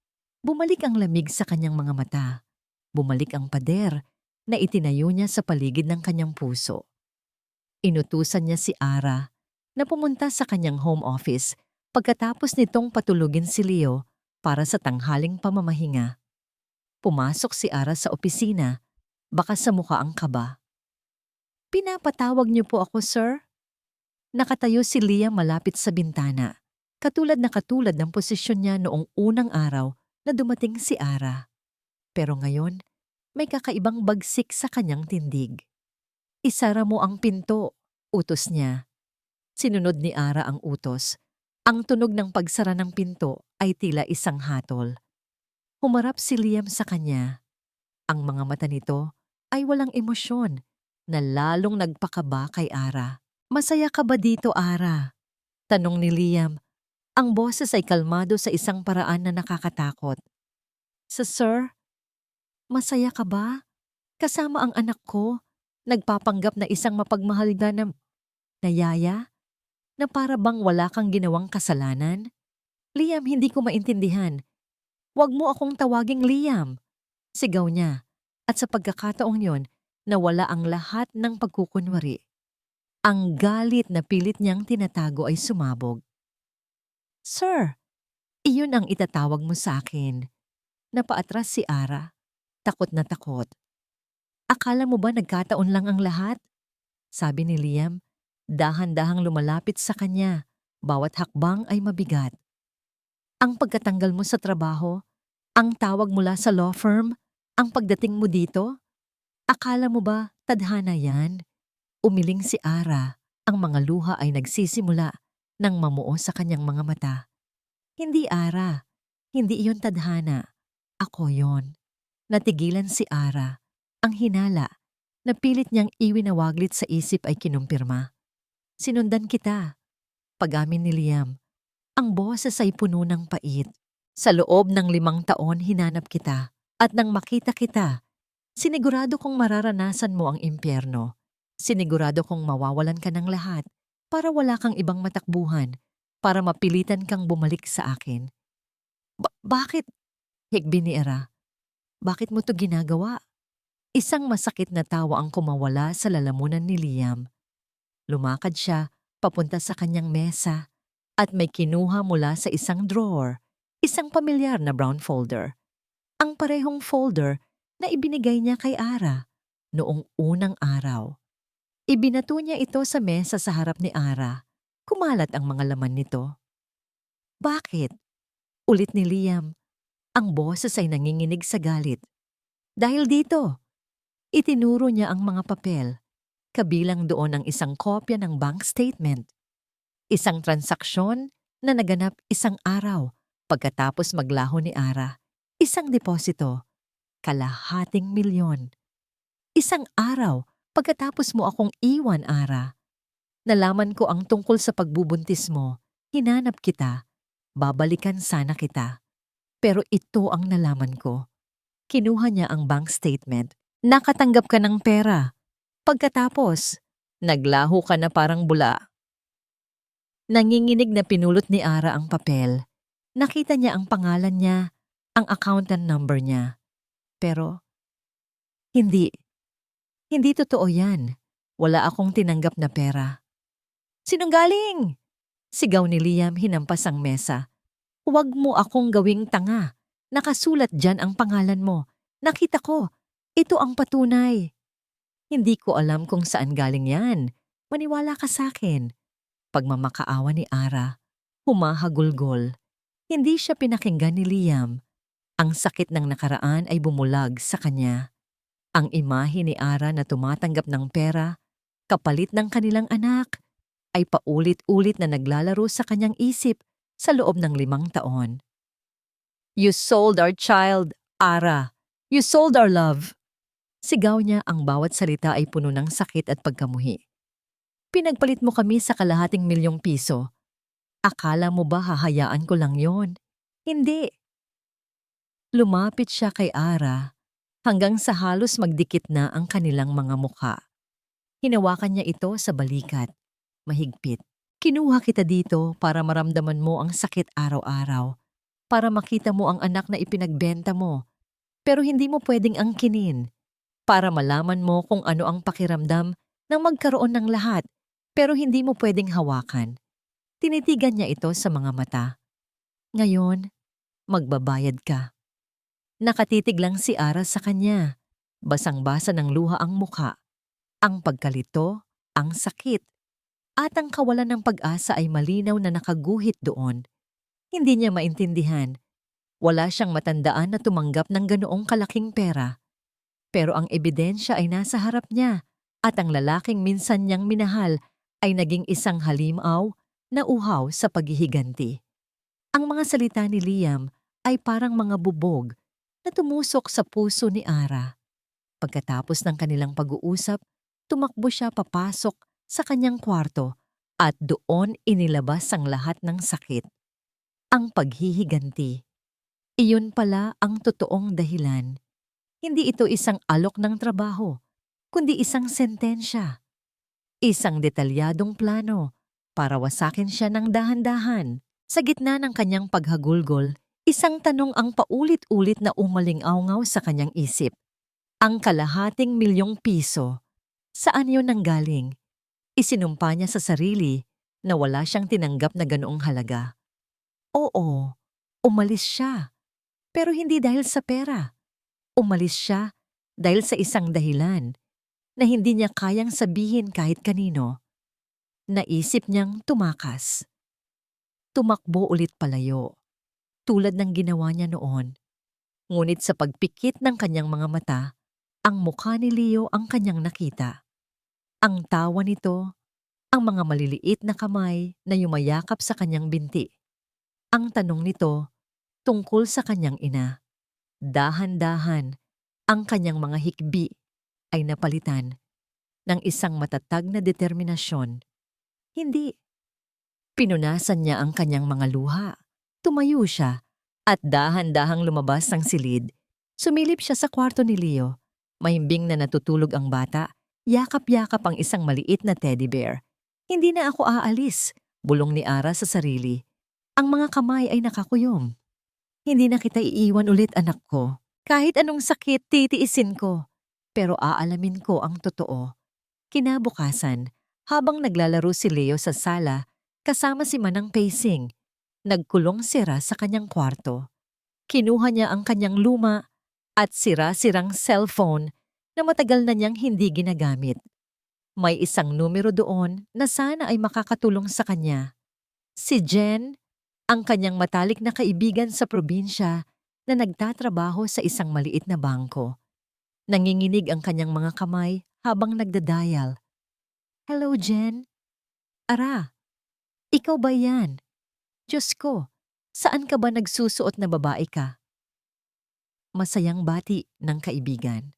Bumalik ang lamig sa kanyang mga mata. Bumalik ang pader na itinayo niya sa paligid ng kanyang puso. Inutusan niya si Ara na pumunta sa kanyang home office pagkatapos nitong patulugin si Leo para sa tanghaling pamamahinga. Pumasok si Ara sa opisina, baka sa mukha ang kaba. "Pinapatawag niyo po ako, sir?" Nakatayo si Liam malapit sa bintana, katulad ng posisyon niya noong unang araw na dumating si Ara. Pero ngayon, may kakaibang bagsik sa kanyang tindig. "Isara mo ang pinto," utos niya. Sinunod ni Ara ang utos. Ang tunog ng pagsara ng pinto ay tila isang hatol. Humarap si Liam sa kanya. Ang mga mata nito ay walang emosyon na lalong nagpakaba kay Ara. "Masaya ka ba dito, Ara?" tanong ni Liam. Ang boses ay kalmado sa isang paraan na nakakatakot. Sir, masaya ka ba? Kasama ang anak ko, nagpapanggap na isang mapagmahal na yaya, na para bang wala kang ginawang kasalanan?" "Liam, hindi ko maintindihan." "Huwag mo akong tawaging Liam," sigaw niya. At sa pagkakataong yon, nawala ang lahat ng pagkukunwari. Ang galit na pilit niyang tinatago ay sumabog. "Sir, iyon ang itatawag mo sa akin." Napaatras si Ara, takot na takot. "Akala mo ba nagkataon lang ang lahat?" sabi ni Liam, dahan-dahang lumalapit sa kanya. Bawat hakbang ay mabigat. "Ang pagkatanggal mo sa trabaho, ang tawag mula sa law firm, ang pagdating mo dito, akala mo ba tadhana yan?" Umiling si Ara. Ang mga luha ay nagsisimula nang mamuo sa kanyang mga mata. "Hindi, Ara. Hindi iyon tadhana. Ako yon." Natigilan si Ara. Ang hinala na pilit niyang iwinawaglit sa isip ay kinumpirma. "Sinundan kita," pag-amin ni Liam. Ang boses ay puno ng pait. "Sa loob ng 5 taon hinanap kita at nang makita kita, sinigurado kong mararanasan mo ang impyerno. Sinigurado kong mawawalan ka ng lahat para wala kang ibang matakbuhan, para mapilitan kang bumalik sa akin." Bakit?" higbi ni Ara. "Bakit mo to ginagawa?" Isang masakit na tawa ang kumawala sa lalamunan ni Liam. Lumakad siya papunta sa kanyang mesa at may kinuha mula sa isang drawer, isang pamilyar na brown folder. Ang parehong folder na ibinigay niya kay Ara noong unang araw. Ibinato niya ito sa mesa sa harap ni Ara. Kumalat ang mga laman nito. "Bakit?" ulit ni Liam. Ang boses ay nanginginig sa galit. "Dahil dito." Itinuro niya ang mga papel. Kabilang doon ang isang kopya ng bank statement. Isang transaksyon na naganap isang araw pagkatapos maglaho ni Ara. Isang deposito, ₱250,000. Isang araw pagkatapos mo akong iwan, Ara. Nalaman ko ang tungkol sa pagbubuntis mo. Hinanap kita. Babalikan sana kita. Pero ito ang nalaman ko. Kinuha niya ang bank statement. Nakatanggap ka ng pera. Pagkatapos, naglaho ka na parang bula. Nanginginig na pinulot ni Ara ang papel. Nakita niya ang pangalan niya, ang accountant number niya. Pero, hindi. Hindi totoo yan. Wala akong tinanggap na pera. "Sinungaling!" sigaw ni Liam hinampas ang mesa. "Huwag mo akong gawing tanga. Nakasulat dyan ang pangalan mo. Nakita ko. Ito ang patunay." "Hindi ko alam kung saan galing yan. Maniwala ka sa akin." Pagmamakaawa ni Ara, humahagulgol. Hindi siya pinakinggan ni Liam. Ang sakit ng nakaraan ay bumulag sa kanya. Ang imahe ni Ara na tumatanggap ng pera, kapalit ng kanilang anak, ay paulit-ulit na naglalaro sa kanyang isip sa loob ng 5 taon. "You sold our child, Ara. You sold our love." Sigaw niya, ang bawat salita ay puno ng sakit at pagkamuhi. "Pinagpalit mo kami sa ₱250,000. Akala mo ba hahayaan ko lang yon? Hindi." Lumapit siya kay Ara hanggang sa halos magdikit na ang kanilang mga mukha. Hinawakan niya ito sa balikat, mahigpit. "Kinuha kita dito para maramdaman mo ang sakit araw-araw, para makita mo ang anak na ipinagbenta mo, pero hindi mo pwedeng angkinin para malaman mo kung ano ang pakiramdam ng magkaroon ng lahat pero hindi mo pwedeng hawakan. Tinitigan niya ito sa mga mata. Ngayon, magbabayad ka. Nakatitig lang si Ara sa kanya. Basang-basa ng luha ang muka. Ang pagkalito, ang sakit, at ang kawalan ng pag-asa ay malinaw na nakaguhit doon. Hindi niya maintindihan. Wala siyang matandaan na tumanggap ng ganoong kalaking pera. Pero ang ebidensya ay nasa harap niya at ang lalaking minsan niyang minahal ay naging isang halimaw na uhaw sa paghihiganti. Ang mga salita ni Liam ay parang mga bubog na tumusok sa puso ni Ara. Pagkatapos ng kanilang pag-uusap, tumakbo siya papasok sa kanyang kwarto at doon inilabas ang lahat ng sakit. Ang paghihiganti. Iyon pala ang totoong dahilan. Hindi ito isang alok ng trabaho, kundi isang sentensya. Isang detalyadong plano para wasakin siya ng dahan-dahan. Sa gitna ng kanyang paghagulgol, isang tanong ang paulit-ulit na umaling-awngaw sa kanyang isip. Ang ₱250,000. Saan yun nanggaling? Isinumpa niya sa sarili na wala siyang tinanggap na ganoong halaga. Oo, umalis siya. Pero hindi dahil sa pera. Umalis siya dahil sa isang dahilan na hindi niya kayang sabihin kahit kanino. Naisip niyang tumakas. Tumakbo ulit palayo, tulad ng ginawa niya noon. Ngunit sa pagpikit ng kanyang mga mata, ang mukha ni Leo ang kanyang nakita. Ang tawa nito, ang mga maliliit na kamay na yumayakap sa kanyang binti. Ang tanong nito tungkol sa kanyang ina. Dahan-dahan, ang kanyang mga hikbi ay napalitan ng isang matatag na determinasyon. Hindi. Pinunasan niya ang kanyang mga luha. Tumayo siya at dahan-dahang lumabas ng silid. Sumilip siya sa kwarto ni Leo. Mahimbing na natutulog ang bata. Yakap-yakap ang isang maliit na teddy bear. Hindi na ako aalis, bulong ni Ara sa sarili. Ang mga kamay ay nakakuyom. Hindi na kita iiwan ulit, anak ko. Kahit anong sakit, titiisin ko. Pero aalamin ko ang totoo. Kinabukasan, habang naglalaro si Leo sa sala, kasama si Manang Pacing, nagkulong sira sa kanyang kwarto. Kinuha niya ang kanyang luma at sira-sirang cellphone na matagal na niyang hindi ginagamit. May isang numero doon na sana ay makakatulong sa kanya. Si Jen, ang kanyang matalik na kaibigan sa probinsya na nagtatrabaho sa isang maliit na bangko. Nanginginig ang kanyang mga kamay habang nagdadial. Hello, Jen. Ara, ikaw ba yan? Diyos ko, saan ka ba nagsusuot na babae ka? Masayang bati ng kaibigan.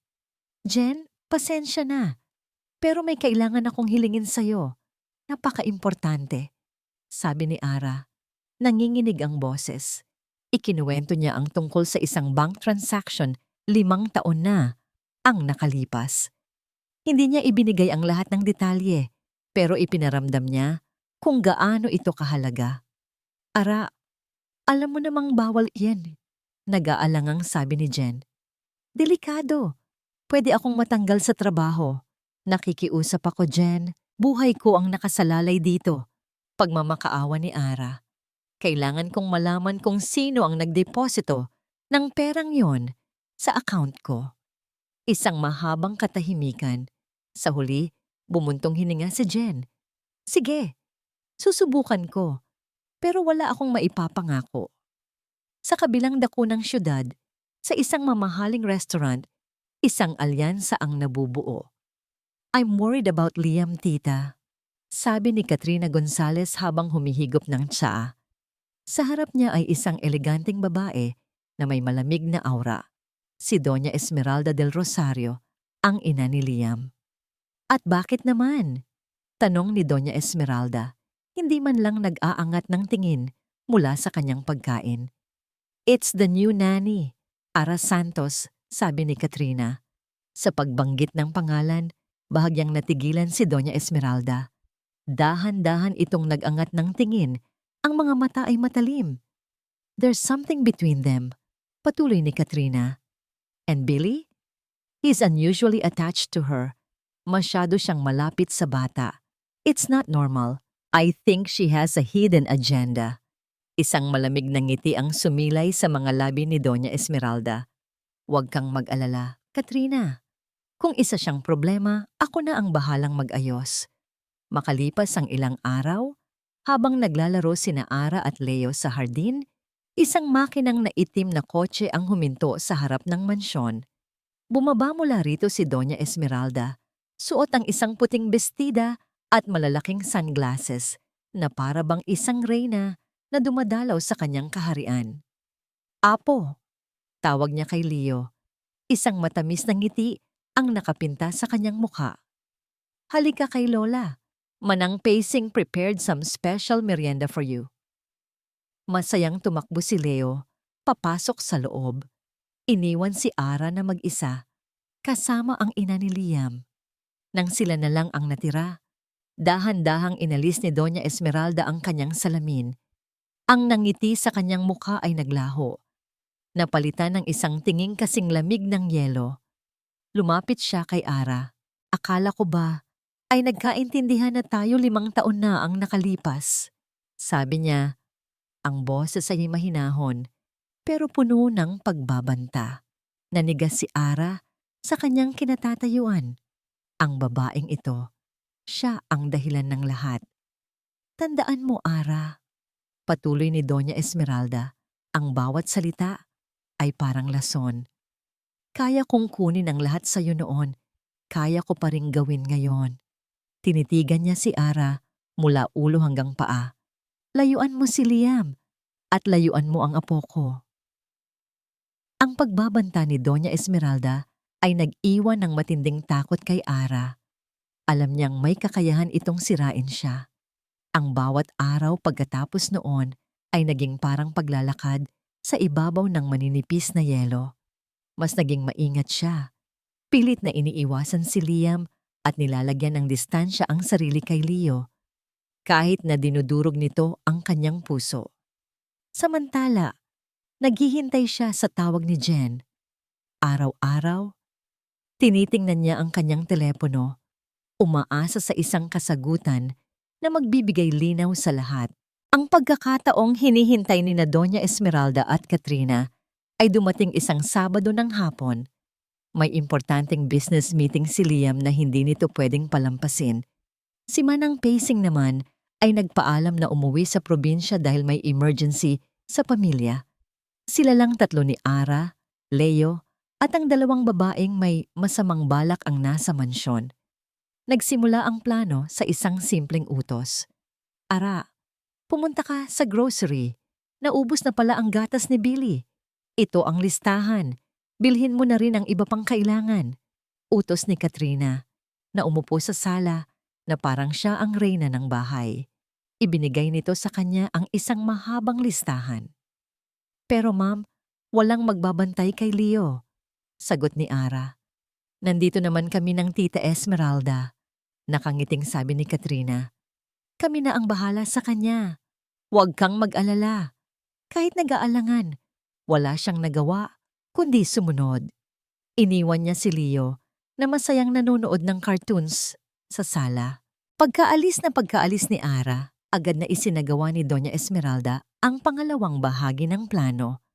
Jen, pasensya na. Pero may kailangan akong hilingin sa'yo. Napaka-importante, sabi ni Ara. Nanginginig ang boses. Ikinuwento niya ang tungkol sa isang bank transaction 5 taon na ang nakalipas. Hindi niya ibinigay ang lahat ng detalye, pero ipinaramdam niya kung gaano ito kahalaga. Ara, alam mo namang bawal iyan. Nag-aalangang sabi ni Jen. Delikado. Pwede akong matanggal sa trabaho. Nakikiusap ako, Jen. Buhay ko ang nakasalalay dito. Pagmamakaawa ni Ara. Kailangan kong malaman kung sino ang nagdeposito ng perang yon sa account ko. Isang mahabang katahimikan. Sa huli, bumuntong hininga si Jen. Sige, susubukan ko, pero wala akong maipapangako. Sa kabilang dako ng syudad, sa isang mamahaling restaurant, isang alyansa ang nabubuo. I'm worried about Liam, tita, sabi ni Katrina Gonzalez habang humihigop ng tsaa. Sa harap niya ay isang eleganteng babae na may malamig na aura. Si Doña Esmeralda del Rosario, ang ina ni Liam. At bakit naman? Tanong ni Doña Esmeralda, hindi man lang nag-aangat ng tingin mula sa kanyang pagkain. It's the new nanny, Ara Santos, sabi ni Katrina. Sa pagbanggit ng pangalan, bahagyang natigilan si Doña Esmeralda. Dahan-dahan itong nag-angat ng tingin. Ang mga mata ay matalim. There's something between them, patuloy ni Katrina. And Billy? He's unusually attached to her. Masyado siyang malapit sa bata. It's not normal. I think she has a hidden agenda. Isang malamig na ngiti ang sumilay sa mga labi ni Doña Esmeralda. Huwag kang mag-alala, Katrina. Kung isa siyang problema, ako na ang bahalang mag-ayos. Makalipas ang ilang araw, habang naglalaro sina Ara at Leo sa hardin, isang makinang na itim na kotse ang huminto sa harap ng mansyon. Bumaba mula rito si Doña Esmeralda. Suot ang isang puting bestida at malalaking sunglasses na para bang isang reyna na dumadalaw sa kanyang kaharian. Apo, tawag niya kay Leo. Isang matamis na ngiti ang nakapinta sa kanyang mukha. Halika kay Lola. Manang Pacing prepared some special merienda for you. Masayang tumakbo si Leo, papasok sa loob. Iniwan si Ara na mag-isa, kasama ang ina ni Liam. Nang sila na lang ang natira, dahan-dahang inalis ni Doña Esmeralda ang kanyang salamin. Ang nangiti sa kanyang mukha ay naglaho. Napalitan ng isang tinging kasing lamig ng yelo. Lumapit siya kay Ara. Akala ko ba ay nagkaintindihan na tayo 5 taon na ang nakalipas? Sabi niya, ang boses ay mahinahon pero puno ng pagbabanta. Nanigas si Ara sa kanyang kinatatayuan. Ang babaeng ito, siya ang dahilan ng lahat. Tandaan mo, Ara, patuloy ni Doña Esmeralda, ang bawat salita ay parang lason. Kaya kong kunin ang lahat sa iyo noon, kaya ko pa ring gawin ngayon. Tinitigan niya si Ara mula ulo hanggang paa. Layuan mo si Liam at layuan mo ang apo ko. Ang pagbabanta ni Doña Esmeralda ay nag-iwan ng matinding takot kay Ara. Alam niyang may kakayahan itong sirain siya. Ang bawat araw pagkatapos noon ay naging parang paglalakad sa ibabaw ng maninipis na yelo. Mas naging maingat siya. Pilit na iniiwasan si Liam at nilalagyan ng distansya ang sarili kay Leo, kahit na dinudurog nito ang kanyang puso. Samantala, naghihintay siya sa tawag ni Jen. Araw-araw, tinitingnan niya ang kanyang telepono, umaasa sa isang kasagutan na magbibigay linaw sa lahat. Ang pagkakataong hinihintay ni na Doña Esmeralda at Katrina ay dumating isang Sabado ng hapon. May importanteng business meeting si Liam na hindi nito pwedeng palampasin. Si Manang Pacing naman ay nagpaalam na umuwi sa probinsya dahil may emergency sa pamilya. Sila lang 3 ni Ara, Leo, at ang 2 babaeng may masamang balak ang nasa mansyon. Nagsimula ang plano sa isang simpleng utos. Ara, pumunta ka sa grocery. Naubos na pala ang gatas ni Billy. Ito ang listahan. Bilhin mo na rin ang iba pang kailangan. Utos ni Katrina, na umupo sa sala na parang siya ang reyna ng bahay. Ibinigay nito sa kanya ang isang mahabang listahan. Pero ma'am, walang magbabantay kay Leo, sagot ni Ara. Nandito naman kami ng Tita Esmeralda, nakangiting sabi ni Katrina. Kami na ang bahala sa kanya. Huwag kang mag-alala. Kahit nag-aalangan, wala siyang nagawa, kundi sumunod. Iniwan niya si Leo na masayang nanonood ng cartoons sa sala. Pagkaalis ni Ara, agad na isinagawa ni Doña Esmeralda ang pangalawang bahagi ng plano.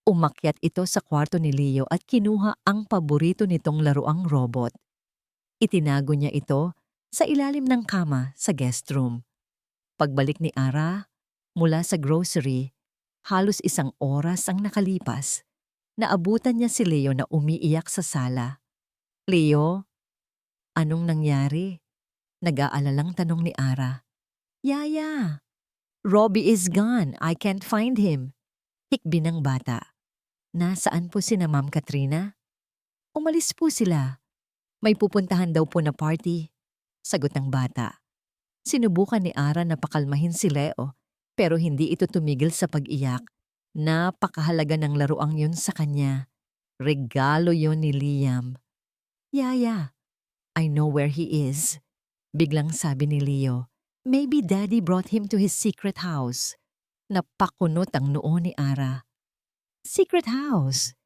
Umakyat ito sa kwarto ni Leo at kinuha ang paborito nitong laruang robot. Itinago niya ito sa ilalim ng kama sa guest room. Pagbalik ni Ara mula sa grocery, halos 1 oras ang nakalipas. Naabutan niya si Leo na umiiyak sa sala. Leo, anong nangyari? Nag-aalalang tanong ni Ara. Yaya, Robbie is gone. I can't find him. Hikbi ng bata. Nasaan po sina Ma'am Katrina? Umalis po sila. May pupuntahan daw po na party. Sagot ng bata. Sinubukan ni Ara na pakalmahin si Leo pero hindi ito tumigil sa pag-iyak. Napakahalaga ng laruang yun sa kanya. Regalo yun ni Liam. Yaya, I know where he is. Biglang sabi ni Leo, maybe Daddy brought him to his secret house. Napakunot ang noo ni Ara. Secret house?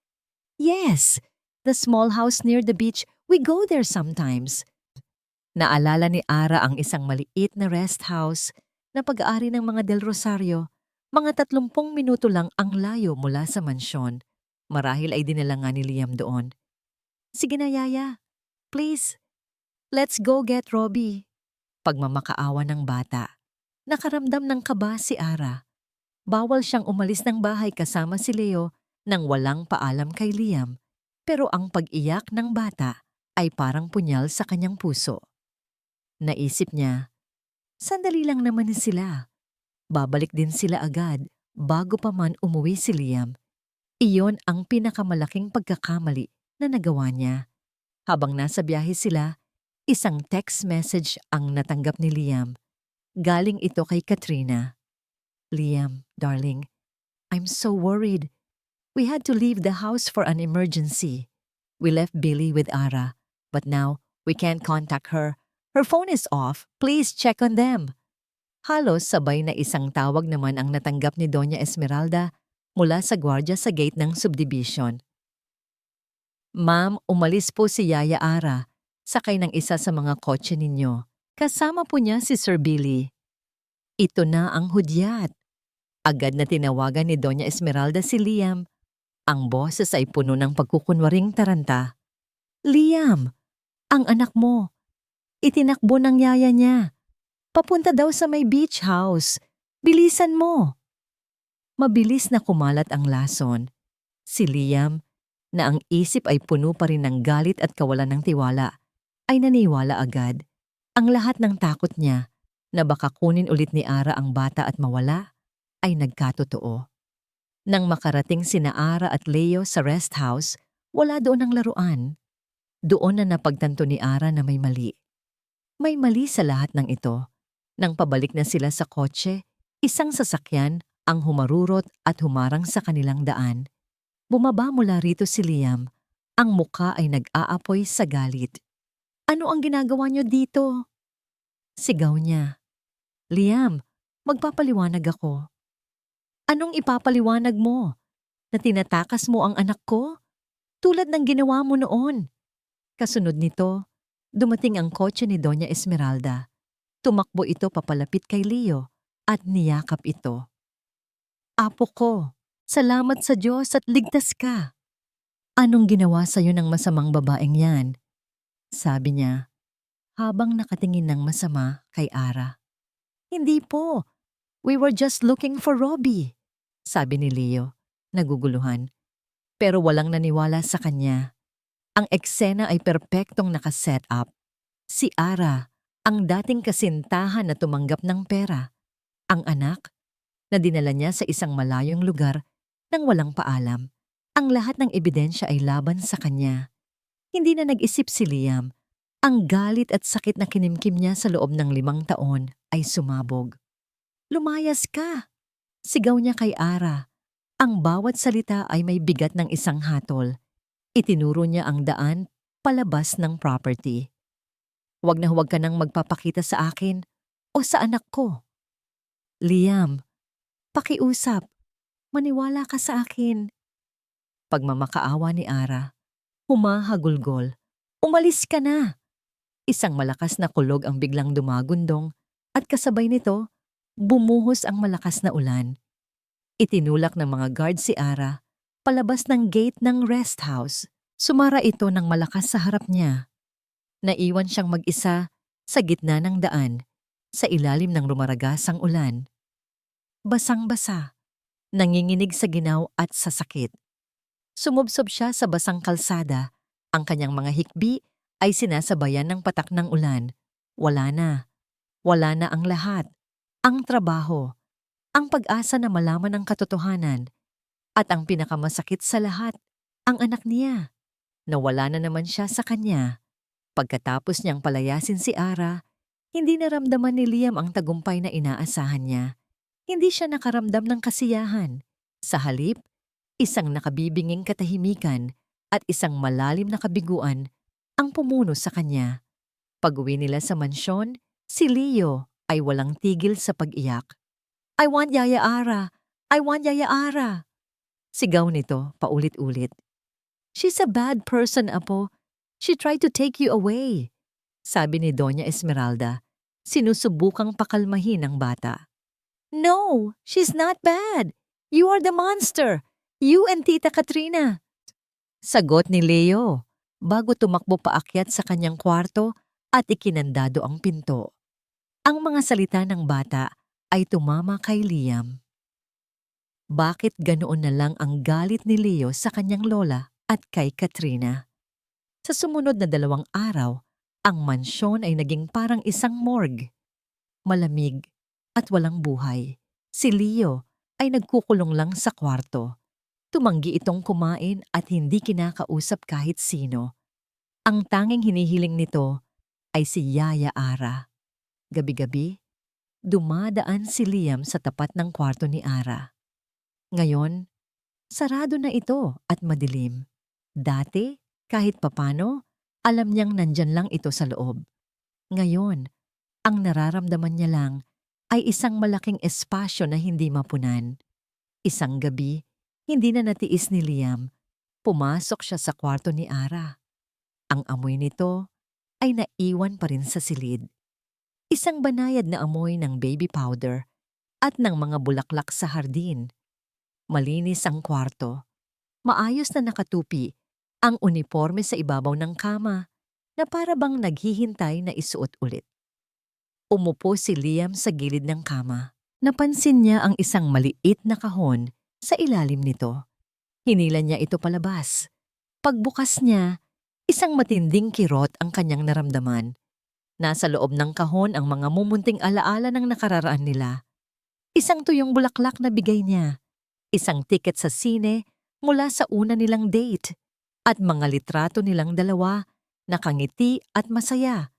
Yes, The small house near the beach, we go there sometimes. Naalala ni Ara ang isang maliit na rest house na pag-aari ng mga Del Rosario. Mga 30 minuto lang ang layo mula sa mansyon. Marahil ay dinala nga ni Liam doon. Sige na, Yaya. Please, let's go get Robbie. Pagmamakaawa ng bata. Nakaramdam ng kaba si Ara. Bawal siyang umalis ng bahay kasama si Leo nang walang paalam kay Liam. Pero ang pag-iyak ng bata ay parang punyal sa kanyang puso. Naisip niya, sandali lang naman sila. Babalik din sila agad bago pa man umuwi si Liam. Iyon ang pinakamalaking pagkakamali na nagawa niya. Habang nasa biyahe sila, isang text message ang natanggap ni Liam. Galing ito kay Katrina. Liam, darling, I'm so worried. We had to leave the house for an emergency. We left Billy with Ara, but now we can't contact her. Her phone is off. Please check on them. Halos sabay na isang tawag naman ang natanggap ni Doña Esmeralda mula sa gwardya sa gate ng subdivision. Ma'am, umalis po si Yaya Ara, sakay ng isa sa mga kotse ninyo. Kasama po niya si Sir Billy. Ito na ang hudyat. Agad na tinawagan ni Doña Esmeralda si Liam. Ang boses ay puno ng pagkukunwaring taranta. Liam, ang anak mo. Itinakbo ng yaya niya. Papunta daw sa may beach house. Bilisan mo. Mabilis na kumalat ang lason. Si Liam, na ang isip ay puno pa rin ng galit at kawalan ng tiwala, ay naniwala agad. Ang lahat ng takot niya na baka kunin ulit ni Ara ang bata at mawala ay nagkatotoo. Nang makarating sina Ara at Leo sa rest house, wala doon ang laruan. Doon na napagtanto ni Ara na may mali. May mali sa lahat ng ito. Nang pabalik na sila sa kotse, isang sasakyan ang humarurot at humarang sa kanilang daan. Bumaba mula rito si Liam. Ang muka ay nag-aapoy sa galit. Ano ang ginagawa niyo dito? Sigaw niya. Liam, magpapaliwanag ako. Anong ipapaliwanag mo? Na tinatakas mo ang anak ko? Tulad ng ginawa mo noon. Kasunod nito, dumating ang kotse ni Doña Esmeralda. Tumakbo ito papalapit kay Leo at niyakap ito. Apo ko, salamat sa Diyos at ligtas ka. Anong ginawa sa'yo ng masamang babaeng yan? Sabi niya, habang nakatingin ng masama kay Ara. Hindi po, we were just looking for Robbie, sabi ni Leo, naguguluhan. Pero walang naniwala sa kanya. Ang eksena ay perpektong nakaset up. Si Ara, ang dating kasintahan na tumanggap ng pera. Ang anak, na dinala niya sa isang malayong lugar nang walang paalam. Ang lahat ng ebidensya ay laban sa kanya. Hindi na nag-isip si Liam. Ang galit at sakit na kinimkim niya sa loob ng 5 taon ay sumabog. Lumayas ka! Sigaw niya kay Ara. Ang bawat salita ay may bigat ng isang hatol. Itinuro niya ang daan palabas ng property. Huwag na huwag ka nang magpapakita sa akin o sa anak ko. Liam, pakiusap. Maniwala ka sa akin. Pagmamakaawa ni Ara, humahagulgol. Umalis ka na! Isang malakas na kulog ang biglang dumagundong at kasabay nito, bumuhos ang malakas na ulan. Itinulak ng mga guard si Ara palabas ng gate ng rest house. Sumara ito ng malakas sa harap niya. Naiwan siyang mag-isa sa gitna ng daan, sa ilalim ng rumaragasang ulan. Basang-basa, nanginginig sa ginaw at sa sakit. Sumubsob siya sa basang kalsada. Ang kanyang mga hikbi ay sinasabayan ng patak ng ulan. Wala na. Wala na ang lahat. Ang trabaho. Ang pag-asa na malaman ang katotohanan. At ang pinakamasakit sa lahat, ang anak niya. Nawala na naman siya sa kanya. Pagkatapos niyang palayasin si Ara, hindi naramdaman ni Liam ang tagumpay na inaasahan niya. Hindi siya nakaramdam ng kasiyahan. Sa halip, isang nakabibinging katahimikan at isang malalim na kabiguan ang pumuno sa kanya. Pag-uwi nila sa mansyon, si Leo ay walang tigil sa pag-iyak. I want Yaya Ara! I want Yaya Ara! Sigaw nito paulit-ulit. She's a bad person, Apo. She tried to take you away. Sabi ni Doña Esmeralda, sinusubukang pakalmahin ang bata. No, she's not bad. You are the monster. You and Tita Katrina. Sagot ni Leo, bago tumakbo paakyat sa kanyang kwarto at ikinandado ang pinto. Ang mga salita ng bata ay tumama kay Liam. Bakit ganoon na lang ang galit ni Leo sa kanyang lola at kay Katrina? Sa sumunod na 2 araw, ang mansyon ay naging parang isang morgue. Malamig at walang buhay. Si Leo ay nagkukulong lang sa kwarto. Tumanggi itong kumain at hindi kinakausap kahit sino. Ang tanging hinihiling nito ay si Yaya Ara. Gabi-gabi, dumadaan si Liam sa tapat ng kwarto ni Ara. Ngayon, sarado na ito at madilim. Dati, kahit papano, alam niyang nandyan lang ito sa loob. Ngayon, ang nararamdaman niya lang ay isang malaking espasyo na hindi mapunan. Isang gabi, hindi na natiis ni Liam. Pumasok siya sa kwarto ni Ara. Ang amoy nito ay naiwan pa rin sa silid. Isang banayad na amoy ng baby powder at ng mga bulaklak sa hardin. Malinis ang kwarto. Maayos na nakatupi ang uniforme sa ibabaw ng kama na para bang naghihintay na isuot ulit. Umupo si Liam sa gilid ng kama. Napansin niya ang isang maliit na kahon sa ilalim nito. Hinila niya ito palabas. Pagbukas niya, isang matinding kirot ang kanyang naramdaman. Nasa loob ng kahon ang mga mumunting alaala ng nakararaan nila. Isang tuyong bulaklak na bigay niya. Isang tiket sa sine mula sa una nilang date. At mga litrato nilang dalawa, nakangiti at masaya,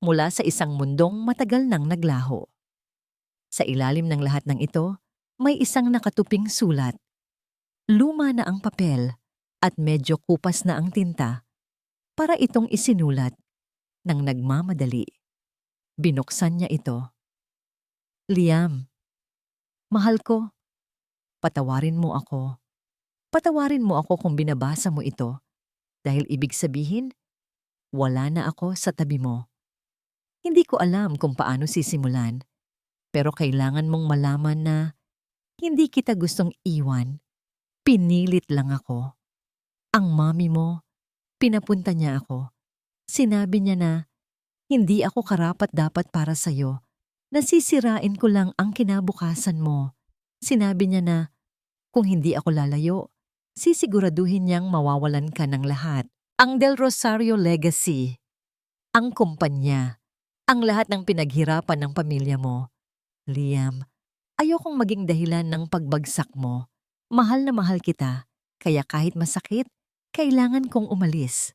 mula sa isang mundong matagal nang naglaho. Sa ilalim ng lahat ng ito, may isang nakatuping sulat. Luma na ang papel at medyo kupas na ang tinta para itong isinulat ng nagmamadali. Binuksan niya ito. Liam, mahal ko, patawarin mo ako. Patawarin mo ako kung binabasa mo ito dahil ibig sabihin, wala na ako sa tabi mo. Hindi ko alam kung paano sisimulan, pero kailangan mong malaman na hindi kita gustong iwan. Pinilit lang ako. Ang mami mo, pinapunta niya ako. Sinabi niya na, hindi ako karapat-dapat para sa'yo. Nasisirain ko lang ang kinabukasan mo. Sinabi niya na, kung hindi ako lalayo, sisiguraduhin niyang mawawalan ka ng lahat. Ang Del Rosario Legacy, ang kumpanya, ang lahat ng pinaghirapan ng pamilya mo. Liam, ayokong maging dahilan ng pagbagsak mo. Mahal na mahal kita, kaya kahit masakit, kailangan kong umalis.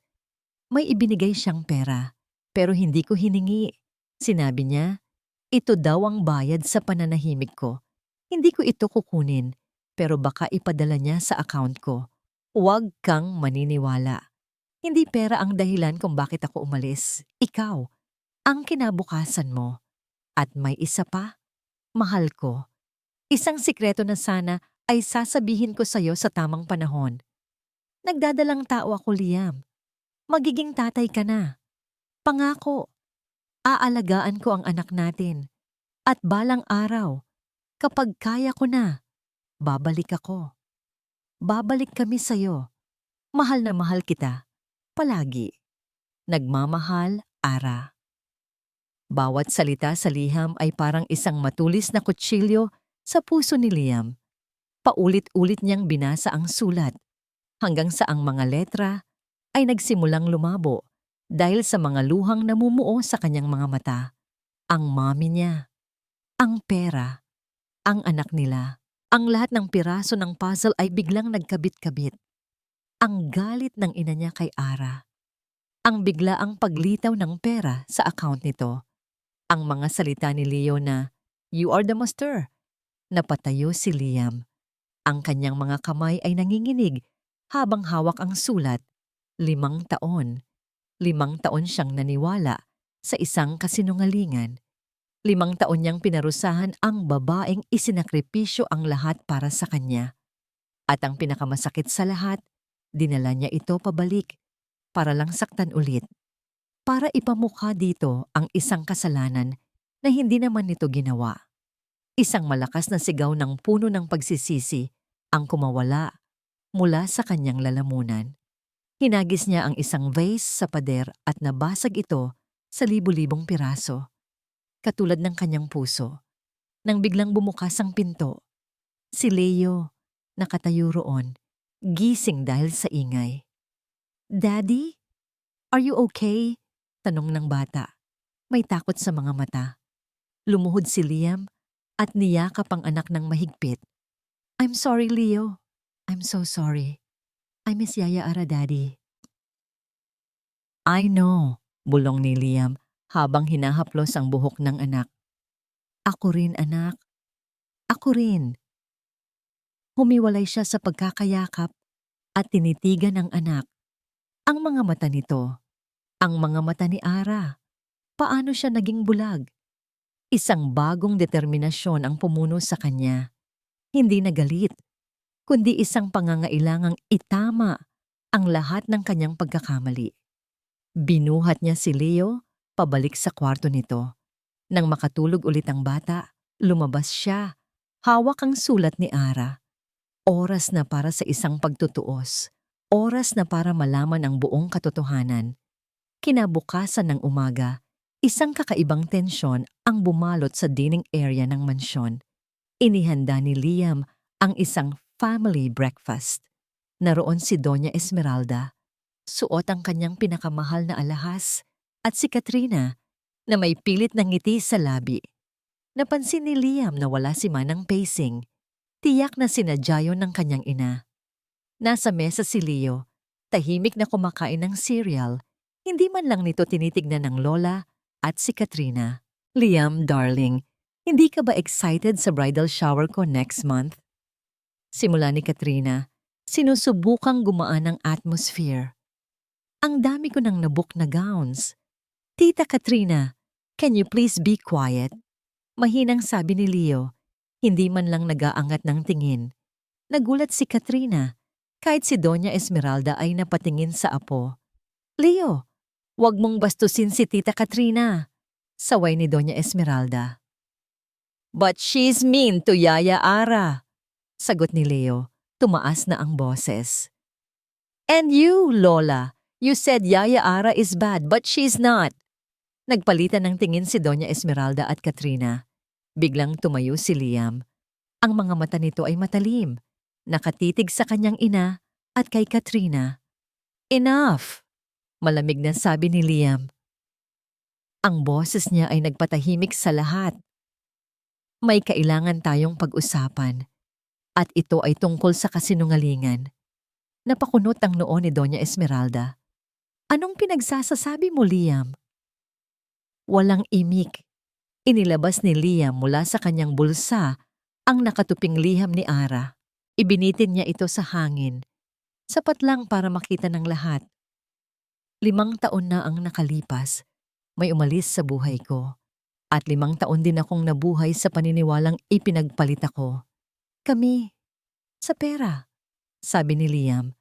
May ibinigay siyang pera, pero hindi ko hiningi. Sinabi niya, ito daw ang bayad sa pananahimik ko. Hindi ko ito kukunin, pero baka ipadala niya sa account ko. Huwag kang maniniwala. Hindi pera ang dahilan kung bakit ako umalis. Ikaw, ang kinabukasan mo. At may isa pa, mahal ko. Isang sikreto na sana ay sasabihin ko sa'yo sa tamang panahon. Nagdadalang tao ako, Liam. Magiging tatay ka na. Pangako, aalagaan ko ang anak natin. At balang araw, kapag kaya ko na, babalik ako. Babalik kami sa'yo. Mahal na mahal kita. Palagi. Nagmamahal, Ara. Bawat salita sa liham ay parang isang matulis na kutsilyo sa puso ni Liam. Paulit-ulit niyang binasa ang sulat, hanggang sa ang mga letra ay nagsimulang lumabo dahil sa mga luhang namumuo sa kanyang mga mata. Ang mami niya, ang pera, ang anak nila, ang lahat ng piraso ng puzzle ay biglang nagkabit-kabit. Ang galit ng ina niya kay Ara. Ang biglaang paglitaw ng pera sa account nito. Ang mga salita ni Leo na, "You are the master." Napatayo si Liam. Ang kanyang mga kamay ay nanginginig habang hawak ang sulat. 5 taon. 5 taon siyang naniwala sa isang kasinungalingan. 5 taon niyang pinarusahan ang babaeng isinakripisyo ang lahat para sa kanya. At ang pinakamasakit sa lahat, Dinala niya ito pabalik para lang saktan ulit. Para ipamukha dito ang isang kasalanan na hindi naman nito ginawa. Isang malakas na sigaw ng puno ng pagsisisi ang kumawala mula sa kanyang lalamunan. Hinagis niya ang isang vase sa pader at nabasag ito sa libu-libong piraso, katulad ng kanyang puso. Nang biglang bumukas ang pinto, si Leo, nakatayo roon, gising dahil sa ingay. "Daddy, are you okay?" Tanong ng bata. May takot sa mga mata. Lumuhod si Liam at niyakap ang anak ng mahigpit. "I'm sorry, Leo. I'm so sorry. I miss Yaya Ara, Daddy." "I know," bulong ni Liam habang hinahaplos ang buhok ng anak. "Ako rin, anak. Ako rin." Humiwalay siya sa pagkakayakap at tinitigan ng anak. Ang mga mata nito, ang mga mata ni Ara. Paano siya naging bulag? Isang bagong determinasyon ang pumuno sa kanya. Hindi na galit, kundi isang pangangailangang itama ang lahat ng kanyang pagkakamali. Binuhat niya si Leo pabalik sa kwarto nito. Nang makatulog ulit ang bata, lumabas siya. Hawak ang sulat ni Ara. Oras na para sa isang pagtutuos. Oras na para malaman ang buong katotohanan. Kinabukasan ng umaga, isang kakaibang tensyon ang bumalot sa dining area ng mansyon. Inihanda ni Liam ang isang family breakfast. Naroon si Doña Esmeralda, suot ang kanyang pinakamahal na alahas, at si Katrina na may pilit na ngiti sa labi. Napansin ni Liam na wala si Manang Pacing. Tiyak na sinadya yun ng kanyang ina. Nasa mesa si Leo, tahimik na kumakain ng cereal. Hindi man lang nito tinitignan ng lola at si Katrina. "Liam, darling, hindi ka ba excited sa bridal shower ko next month?" Simula ni Katrina, sinusubukang gumaan ang atmosphere. "Ang dami ko ng nabook na gowns." "Tita Katrina, can you please be quiet?" Mahinang sabi ni Leo, hindi man lang nag-aangat ng tingin. Nagulat si Katrina, kahit si Doña Esmeralda ay napatingin sa apo. "Leo, wag mong bastusin si Tita Katrina," saway ni Doña Esmeralda. "But she's mean to Yaya Ara," sagot ni Leo, tumaas na ang boses. "And you, Lola, you said Yaya Ara is bad but she's not." Nagpalitan ng tingin si Doña Esmeralda at Katrina. Biglang tumayo si Liam. Ang mga mata nito ay matalim, nakatitig sa kanyang ina at kay Katrina. "Enough!" Malamig na sabi ni Liam. Ang boses niya ay nagpatahimik sa lahat. "May kailangan tayong pag-usapan, at ito ay tungkol sa kasinungalingan." Napakunot ang noo ni Doña Esmeralda. "Anong pinagsasasabi mo, Liam?" Walang imik. Inilabas ni Liam mula sa kanyang bulsa ang nakatuping liham ni Ara. Ibinitin niya ito sa hangin. Sapat lang para makita ng lahat. "5 taon na ang nakalipas. May umalis sa buhay ko. At 5 taon din akong nabuhay sa paniniwalang ipinagpalit ako. Kami, sa pera," sabi ni Liam.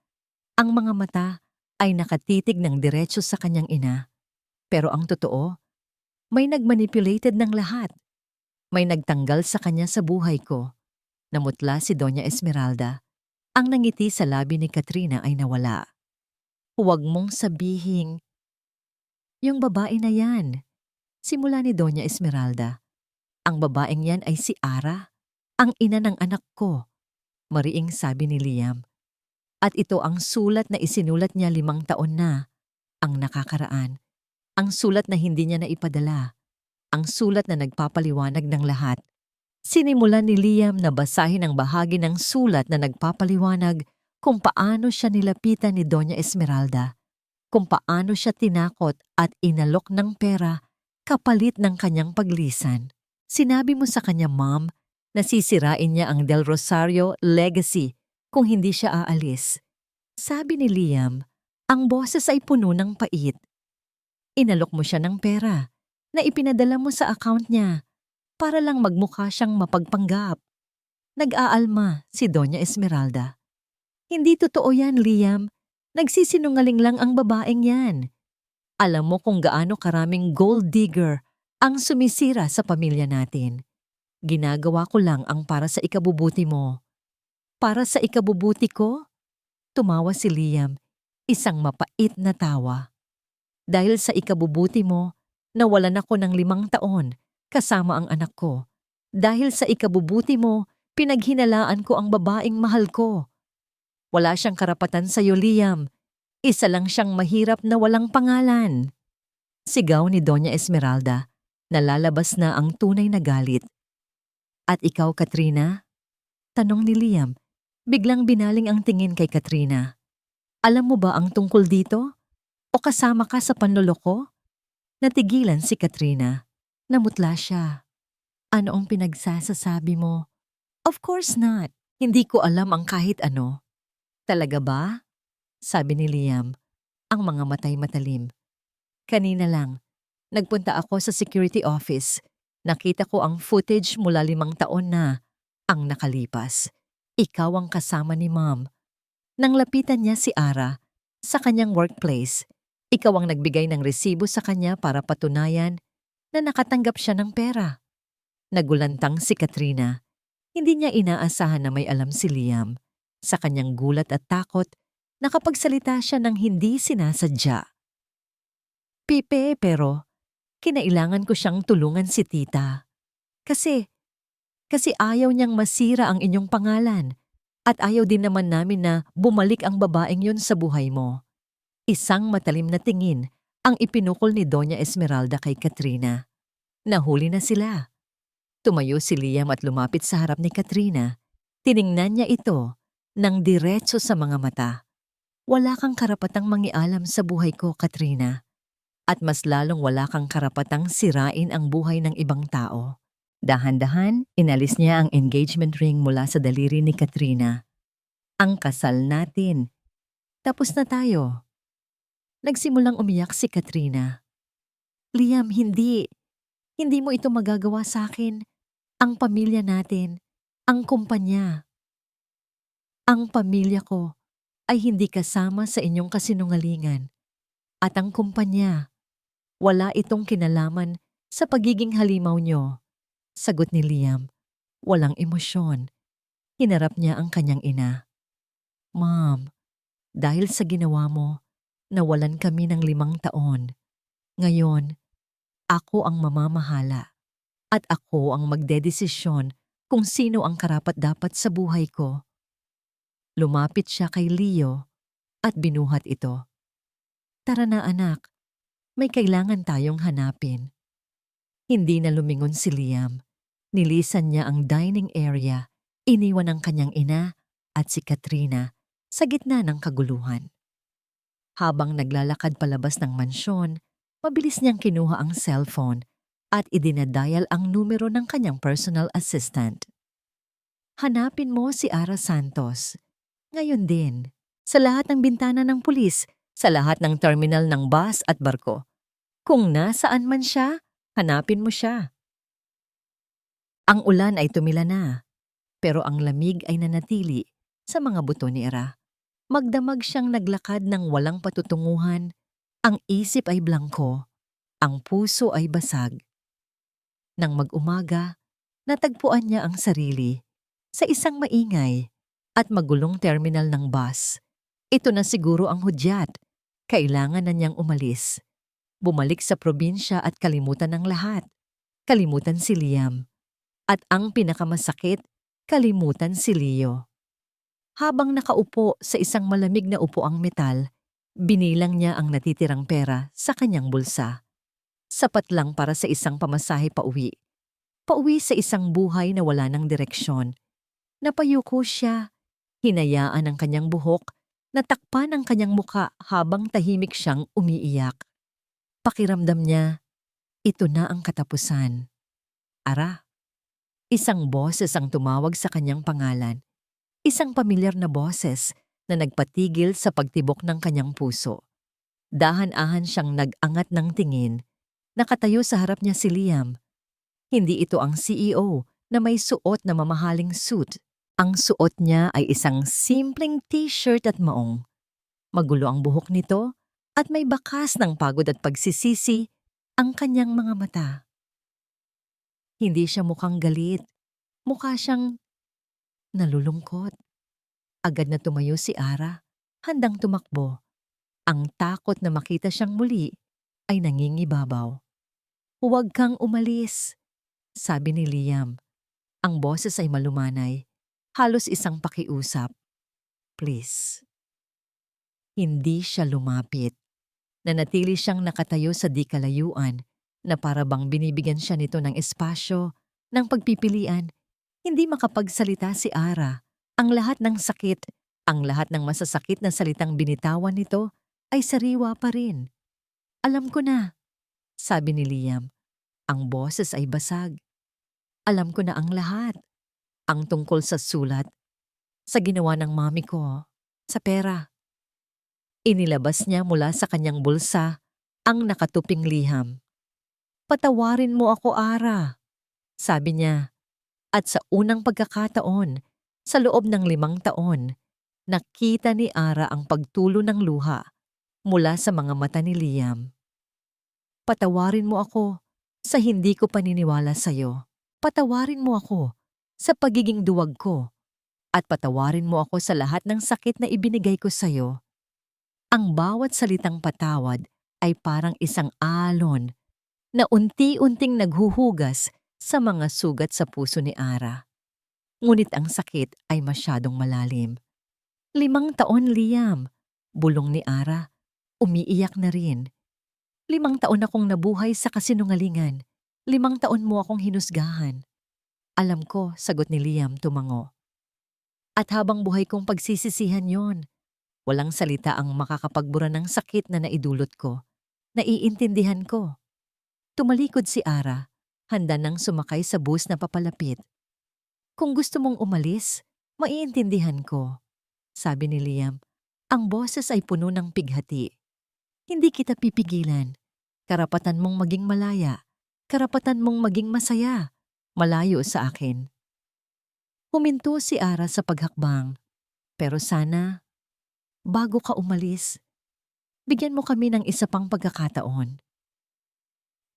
Ang mga mata ay nakatitig ng diretso sa kanyang ina. Pero ang totoo, may nagmanipulated ng lahat. May nagtanggal sa kanya sa buhay ko. Namutla si Doña Esmeralda. Ang nangiti sa labi ni Katrina ay nawala. "Huwag mong sabihing..." "Yung babae na yan," simula ni Doña Esmeralda. "Ang babaeng yan ay si Ara, ang ina ng anak ko," mariing sabi ni Liam. "At ito ang sulat na isinulat niya 5 taon na ang nakakaraan. Ang sulat na hindi niya naipadala. Ang sulat na nagpapaliwanag ng lahat." Sinimulan ni Liam na basahin ang bahagi ng sulat na nagpapaliwanag kung paano siya nilapitan ni Doña Esmeralda, kung paano siya tinakot at inalok ng pera kapalit ng kanyang paglisan. "Sinabi mo sa kanya, Mom, na sisirain niya ang Del Rosario legacy kung hindi siya aalis." Sabi ni Liam, ang boses ay puno ng pait. "Inalok mo siya ng pera na ipinadala mo sa account niya para lang magmukha siyang mapagpanggap." Nag-aalma si Doña Esmeralda. "Hindi totoo yan, Liam. Nagsisinungaling lang ang babaeng yan. Alam mo kung gaano karaming gold digger ang sumisira sa pamilya natin. Ginagawa ko lang ang para sa ikabubuti mo. Para sa ikabubuti ko? Tumawa si Liam, isang mapait na tawa. Dahil sa ikabubuti mo, nawalan ako ng 5 taon kasama ang anak ko. Dahil sa ikabubuti mo, pinaghinalaan ko ang babaeng mahal ko. Wala siyang karapatan sa iyo, Liam. Isa lang siyang mahirap na walang pangalan. Sigaw ni Doña Esmeralda, nalalabas na ang tunay na galit. At ikaw, Katrina? Tanong ni Liam, biglang binaling ang tingin kay Katrina. Alam mo ba ang tungkol dito? O kasama ka sa panloloko? Natigilan si Katrina. Namutla siya. Ano ang pinagsasasabi mo? Of course not. Hindi ko alam ang kahit ano. Talaga ba? Sabi ni Liam, ang mga matay matalim. Kanina lang, nagpunta ako sa security office. Nakita ko ang footage mula 5 taon na ang nakalipas. Ikaw ang kasama ni Mom. Nang lapitan niya si Ara sa kanyang workplace, ikaw ang nagbigay ng resibo sa kanya para patunayan na nakatanggap siya ng pera. Nagulantang si Katrina. Hindi niya inaasahan na may alam si Liam. Sa kanyang gulat at takot, nakapagsalita siya ng hindi sinasadya. Pipe, pero kinailangan ko siyang tulungan si tita. Kasi ayaw niyang masira ang inyong pangalan at ayaw din naman namin na bumalik ang babaeng yun sa buhay mo. Isang matalim na tingin ang ipinukol ni Doña Esmeralda kay Katrina. Nahuli na sila. Tumayo si Liam at lumapit sa harap ni Katrina. Tiningnan niya ito ng diretso sa mga mata. Wala kang karapatang mangialam sa buhay ko, Katrina. At mas lalong wala kang karapatang sirain ang buhay ng ibang tao. Dahan-dahan, inalis niya ang engagement ring mula sa daliri ni Katrina. Ang kasal natin. Tapos na tayo. Nagsimulang umiyak si Katrina. Liam, hindi. Hindi mo ito magagawa sa akin. Ang pamilya natin. Ang kumpanya. Ang pamilya ko ay hindi kasama sa inyong kasinungalingan. At ang kumpanya, wala itong kinalaman sa pagiging halimaw niyo. Sagot ni Liam, walang emosyon. Hinarap niya ang kanyang ina. Mom, dahil sa ginawa mo, nawalan kami ng 5 taon. Ngayon, ako ang mamamahala. At ako ang magdedesisyon kung sino ang karapat-dapat sa buhay ko. Lumapit siya kay Leo at binuhat ito. Tara na anak, may kailangan tayong hanapin. Hindi na lumingon si Liam. Nilisan niya ang dining area, iniwan ang kanyang ina at si Katrina sa gitna ng kaguluhan. Habang naglalakad palabas ng mansyon, mabilis niyang kinuha ang cellphone at idinadial ang numero ng kanyang personal assistant. Hanapin mo si Ara Santos. Ngayon din, sa lahat ng bintana ng pulis, sa lahat ng terminal ng bus at barko. Kung nasaan man siya, hanapin mo siya. Ang ulan ay tumila na, pero ang lamig ay nanatili sa mga buto ni Ara. Magdamag siyang naglakad ng walang patutunguhan, ang isip ay blangko, ang puso ay basag. Nang mag-umaga, natagpuan niya ang sarili sa isang maingay at magulong terminal ng bus. Ito na siguro ang hudyat. Kailangan na niyang umalis. Bumalik sa probinsya at kalimutan ang lahat. Kalimutan si Liam. At ang pinakamasakit, kalimutan si Leo. Habang nakaupo sa isang malamig na upuang metal, binilang niya ang natitirang pera sa kanyang bulsa. Sapat lang para sa isang pamasahe pauwi. Pauwi sa isang buhay na wala ng direksyon. Napayuko siya. Hinayaan ang kanyang buhok, natakpan ang kanyang muka habang tahimik siyang umiiyak. Pakiramdam niya, ito na ang katapusan. Ara. Isang boses ang tumawag sa kanyang pangalan. Isang pamilyar na boses na nagpatigil sa pagtibok ng kanyang puso. Dahan-ahan siyang nag-angat ng tingin. Nakatayo sa harap niya si Liam. Hindi ito ang CEO na may suot na mamahaling suit. Ang suot niya ay isang simpleng t-shirt at maong. Magulo ang buhok nito at may bakas ng pagod at pagsisisi ang kanyang mga mata. Hindi siya mukhang galit. Mukha siyang nalulungkot. Agad na tumayo si Ara, handang tumakbo. Ang takot na makita siyang muli ay nangingibabaw. "Huwag kang umalis," sabi ni Liam. Ang boses ay malumanay, halos isang pakiusap. "Please." Hindi siya lumapit. Nanatili siyang nakatayo sa di kalayuan na para bang binibigyan siya nito ng espasyo, ng pagpipilian. Hindi makapagsalita si Ara. Ang lahat ng sakit, ang lahat ng masasakit na salitang binitawan nito ay sariwa pa rin. "Alam ko na," sabi ni Liam. Ang boses ay basag. "Alam ko na ang lahat. Ang tungkol sa sulat, sa ginawa ng mami ko, sa pera." Inilabas niya mula sa kanyang bulsa ang nakatuping liham. "Patawarin mo ako, Ara," sabi niya. At sa unang pagkakataon, sa loob ng 5 taon, nakita ni Ara ang pagtulo ng luha mula sa mga mata ni Liam. "Patawarin mo ako sa hindi ko paniniwala sa'yo. Patawarin mo ako sa pagiging duwag ko. At patawarin mo ako sa lahat ng sakit na ibinigay ko sa'yo." Ang bawat salitang patawad ay parang isang alon na unti-unting naghuhugas sa mga sugat sa puso ni Ara. Ngunit ang sakit ay masyadong malalim. 5 taon, Liam, bulong ni Ara. Umiiyak na rin. 5 taon akong nabuhay sa kasinungalingan. 5 taon mo akong hinusgahan. "Alam ko," sagot ni Liam tumango. "At habang buhay kong pagsisisihan yon. Walang salita ang makakapagbura ng sakit na naidulot ko. Naiintindihan ko." Tumalikod si Ara, handa nang sumakay sa bus na papalapit. "Kung gusto mong umalis, maiintindihan ko," sabi ni Liam. Ang boses ay puno ng pighati. "Hindi kita pipigilan. Karapatan mong maging malaya. Karapatan mong maging masaya. Malayo sa akin." Huminto si Ara sa paghakbang. "Pero sana, bago ka umalis, bigyan mo kami ng isa pang pagkakataon."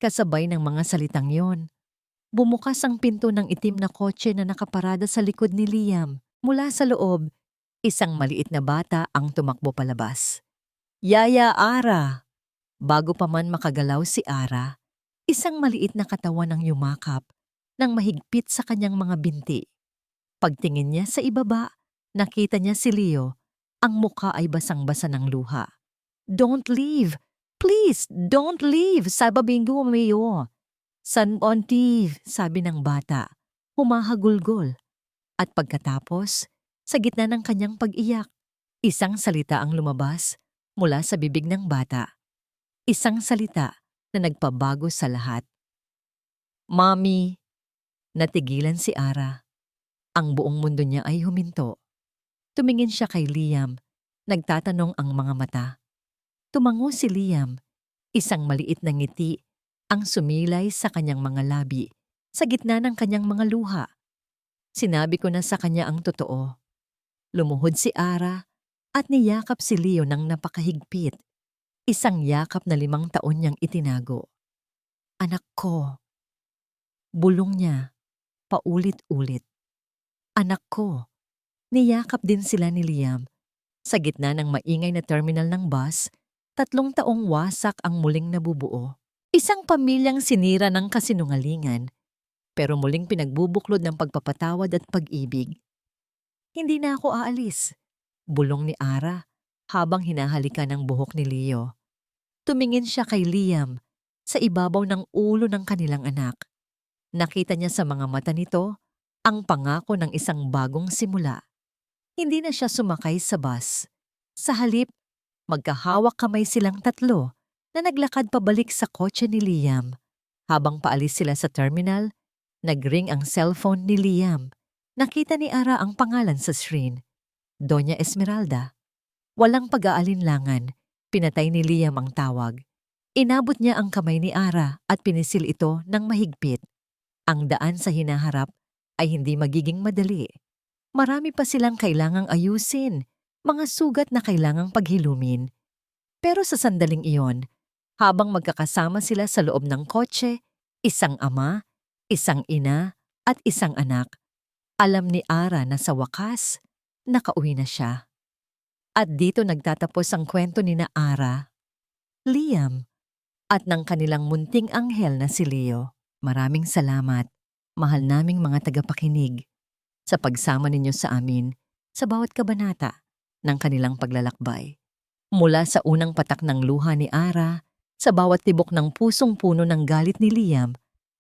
Kasabay ng mga salitang yon, bumukas ang pinto ng itim na kotse na nakaparada sa likod ni Liam. Mula sa loob, isang maliit na bata ang tumakbo palabas. "Yaya Ara!" Bago pa man makagalaw si Ara, isang maliit na katawan ang yumakap ng mahigpit sa kanyang mga binti. Pagtingin niya sa ibaba, nakita niya si Leo. Ang mukha ay basang-basa ng luha. "Don't leave! Please, don't leave!" sabi ko umiyo. "San Pontive," sabi ng bata, humahagulgol. At pagkatapos, sa gitna ng kanyang pag-iyak, isang salita ang lumabas mula sa bibig ng bata. Isang salita na nagpabago sa lahat. "Mommy." Natigilan si Ara. Ang buong mundo niya ay huminto. Tumingin siya kay Liam. Nagtatanong ang mga mata. Tumango si Liam. Isang maliit na ngiti ang sumilay sa kanyang mga labi, sa gitna ng kanyang mga luha. Sinabi ko na sa kanya ang totoo. Lumuhod si Ara at niyakap si Leo ng napakahigpit. Isang yakap na 5 taon niyang itinago. "Anak ko." Bulong niya, paulit-ulit. "Anak ko." Niyakap din sila ni Liam. Sa gitna ng maingay na terminal ng bus, 3 taong wasak ang muling nabubuo. Isang pamilyang sinira ng kasinungalingan, pero muling pinagbubuklod ng pagpapatawad at pag-ibig. "Hindi na ako aalis," bulong ni Ara habang hinahalikan ng buhok ni Leo. Tumingin siya kay Liam sa ibabaw ng ulo ng kanilang anak. Nakita niya sa mga mata nito ang pangako ng isang bagong simula. Hindi na siya sumakay sa bus. Sa halip, magkahawak kamay silang 3 na naglakad pabalik sa kotse ni Liam. Habang paalis sila sa terminal, nagring ang cellphone ni Liam. Nakita ni Ara ang pangalan sa screen. Doña Esmeralda. Walang pag-aalinlangan, pinatay ni Liam ang tawag. Inabot niya ang kamay ni Ara at pinisil ito ng mahigpit. Ang daan sa hinaharap ay hindi magiging madali. Marami pa silang kailangang ayusin. mga sugat na kailangang paghilumin. Pero sa sandaling iyon, habang magkakasama sila sa loob ng kotse, isang ama, isang ina, at isang anak, alam ni Ara na sa wakas, nakauwi na siya. At dito nagtatapos ang kwento ni na Ara, Liam, at ng kanilang munting anghel na si Leo. Maraming salamat, mahal naming mga tagapakinig, sa pagsama ninyo sa amin sa bawat kabanata ng kanilang paglalakbay. Mula sa unang patak ng luha ni Ara, sa bawat tibok ng pusong puno ng galit ni Liam,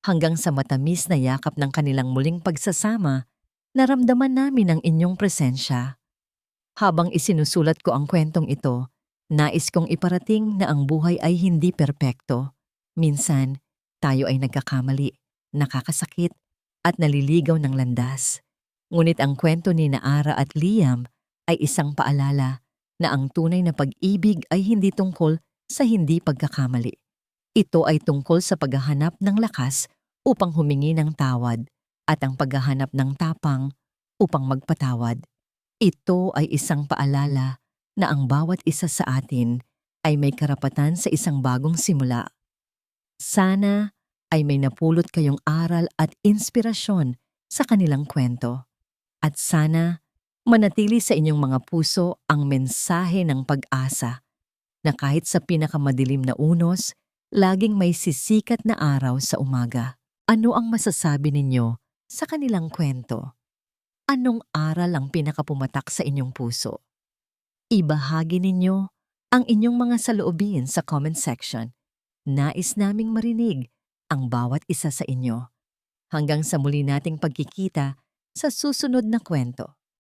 hanggang sa matamis na yakap ng kanilang muling pagsasama, naramdaman namin ang inyong presensya. Habang isinusulat ko ang kwentong ito, nais kong iparating na ang buhay ay hindi perpekto. Minsan, tayo ay nagkakamali, nakakasakit, at naliligaw ng landas. Ngunit ang kwento ni Naara at Liam ay isang paalala na ang tunay na pag-ibig ay hindi tungkol sa hindi pagkakamali. Ito ay tungkol sa paghahanap ng lakas upang humingi ng tawad at ang paghahanap ng tapang upang magpatawad. Ito ay isang paalala na ang bawat isa sa atin ay may karapatan sa isang bagong simula. Sana ay may napulot kayong aral at inspirasyon sa kanilang kwento. At sana manatili sa inyong mga puso ang mensahe ng pag-asa na kahit sa pinakamadilim na unos, laging may sisikat na araw sa umaga. Ano ang masasabi ninyo sa kanilang kwento? Anong aral ang pinakapumatak sa inyong puso? Ibahagi ninyo ang inyong mga saloobin sa comment section. Nais naming marinig ang bawat isa sa inyo. Hanggang sa muli nating pagkikita sa susunod na kwento.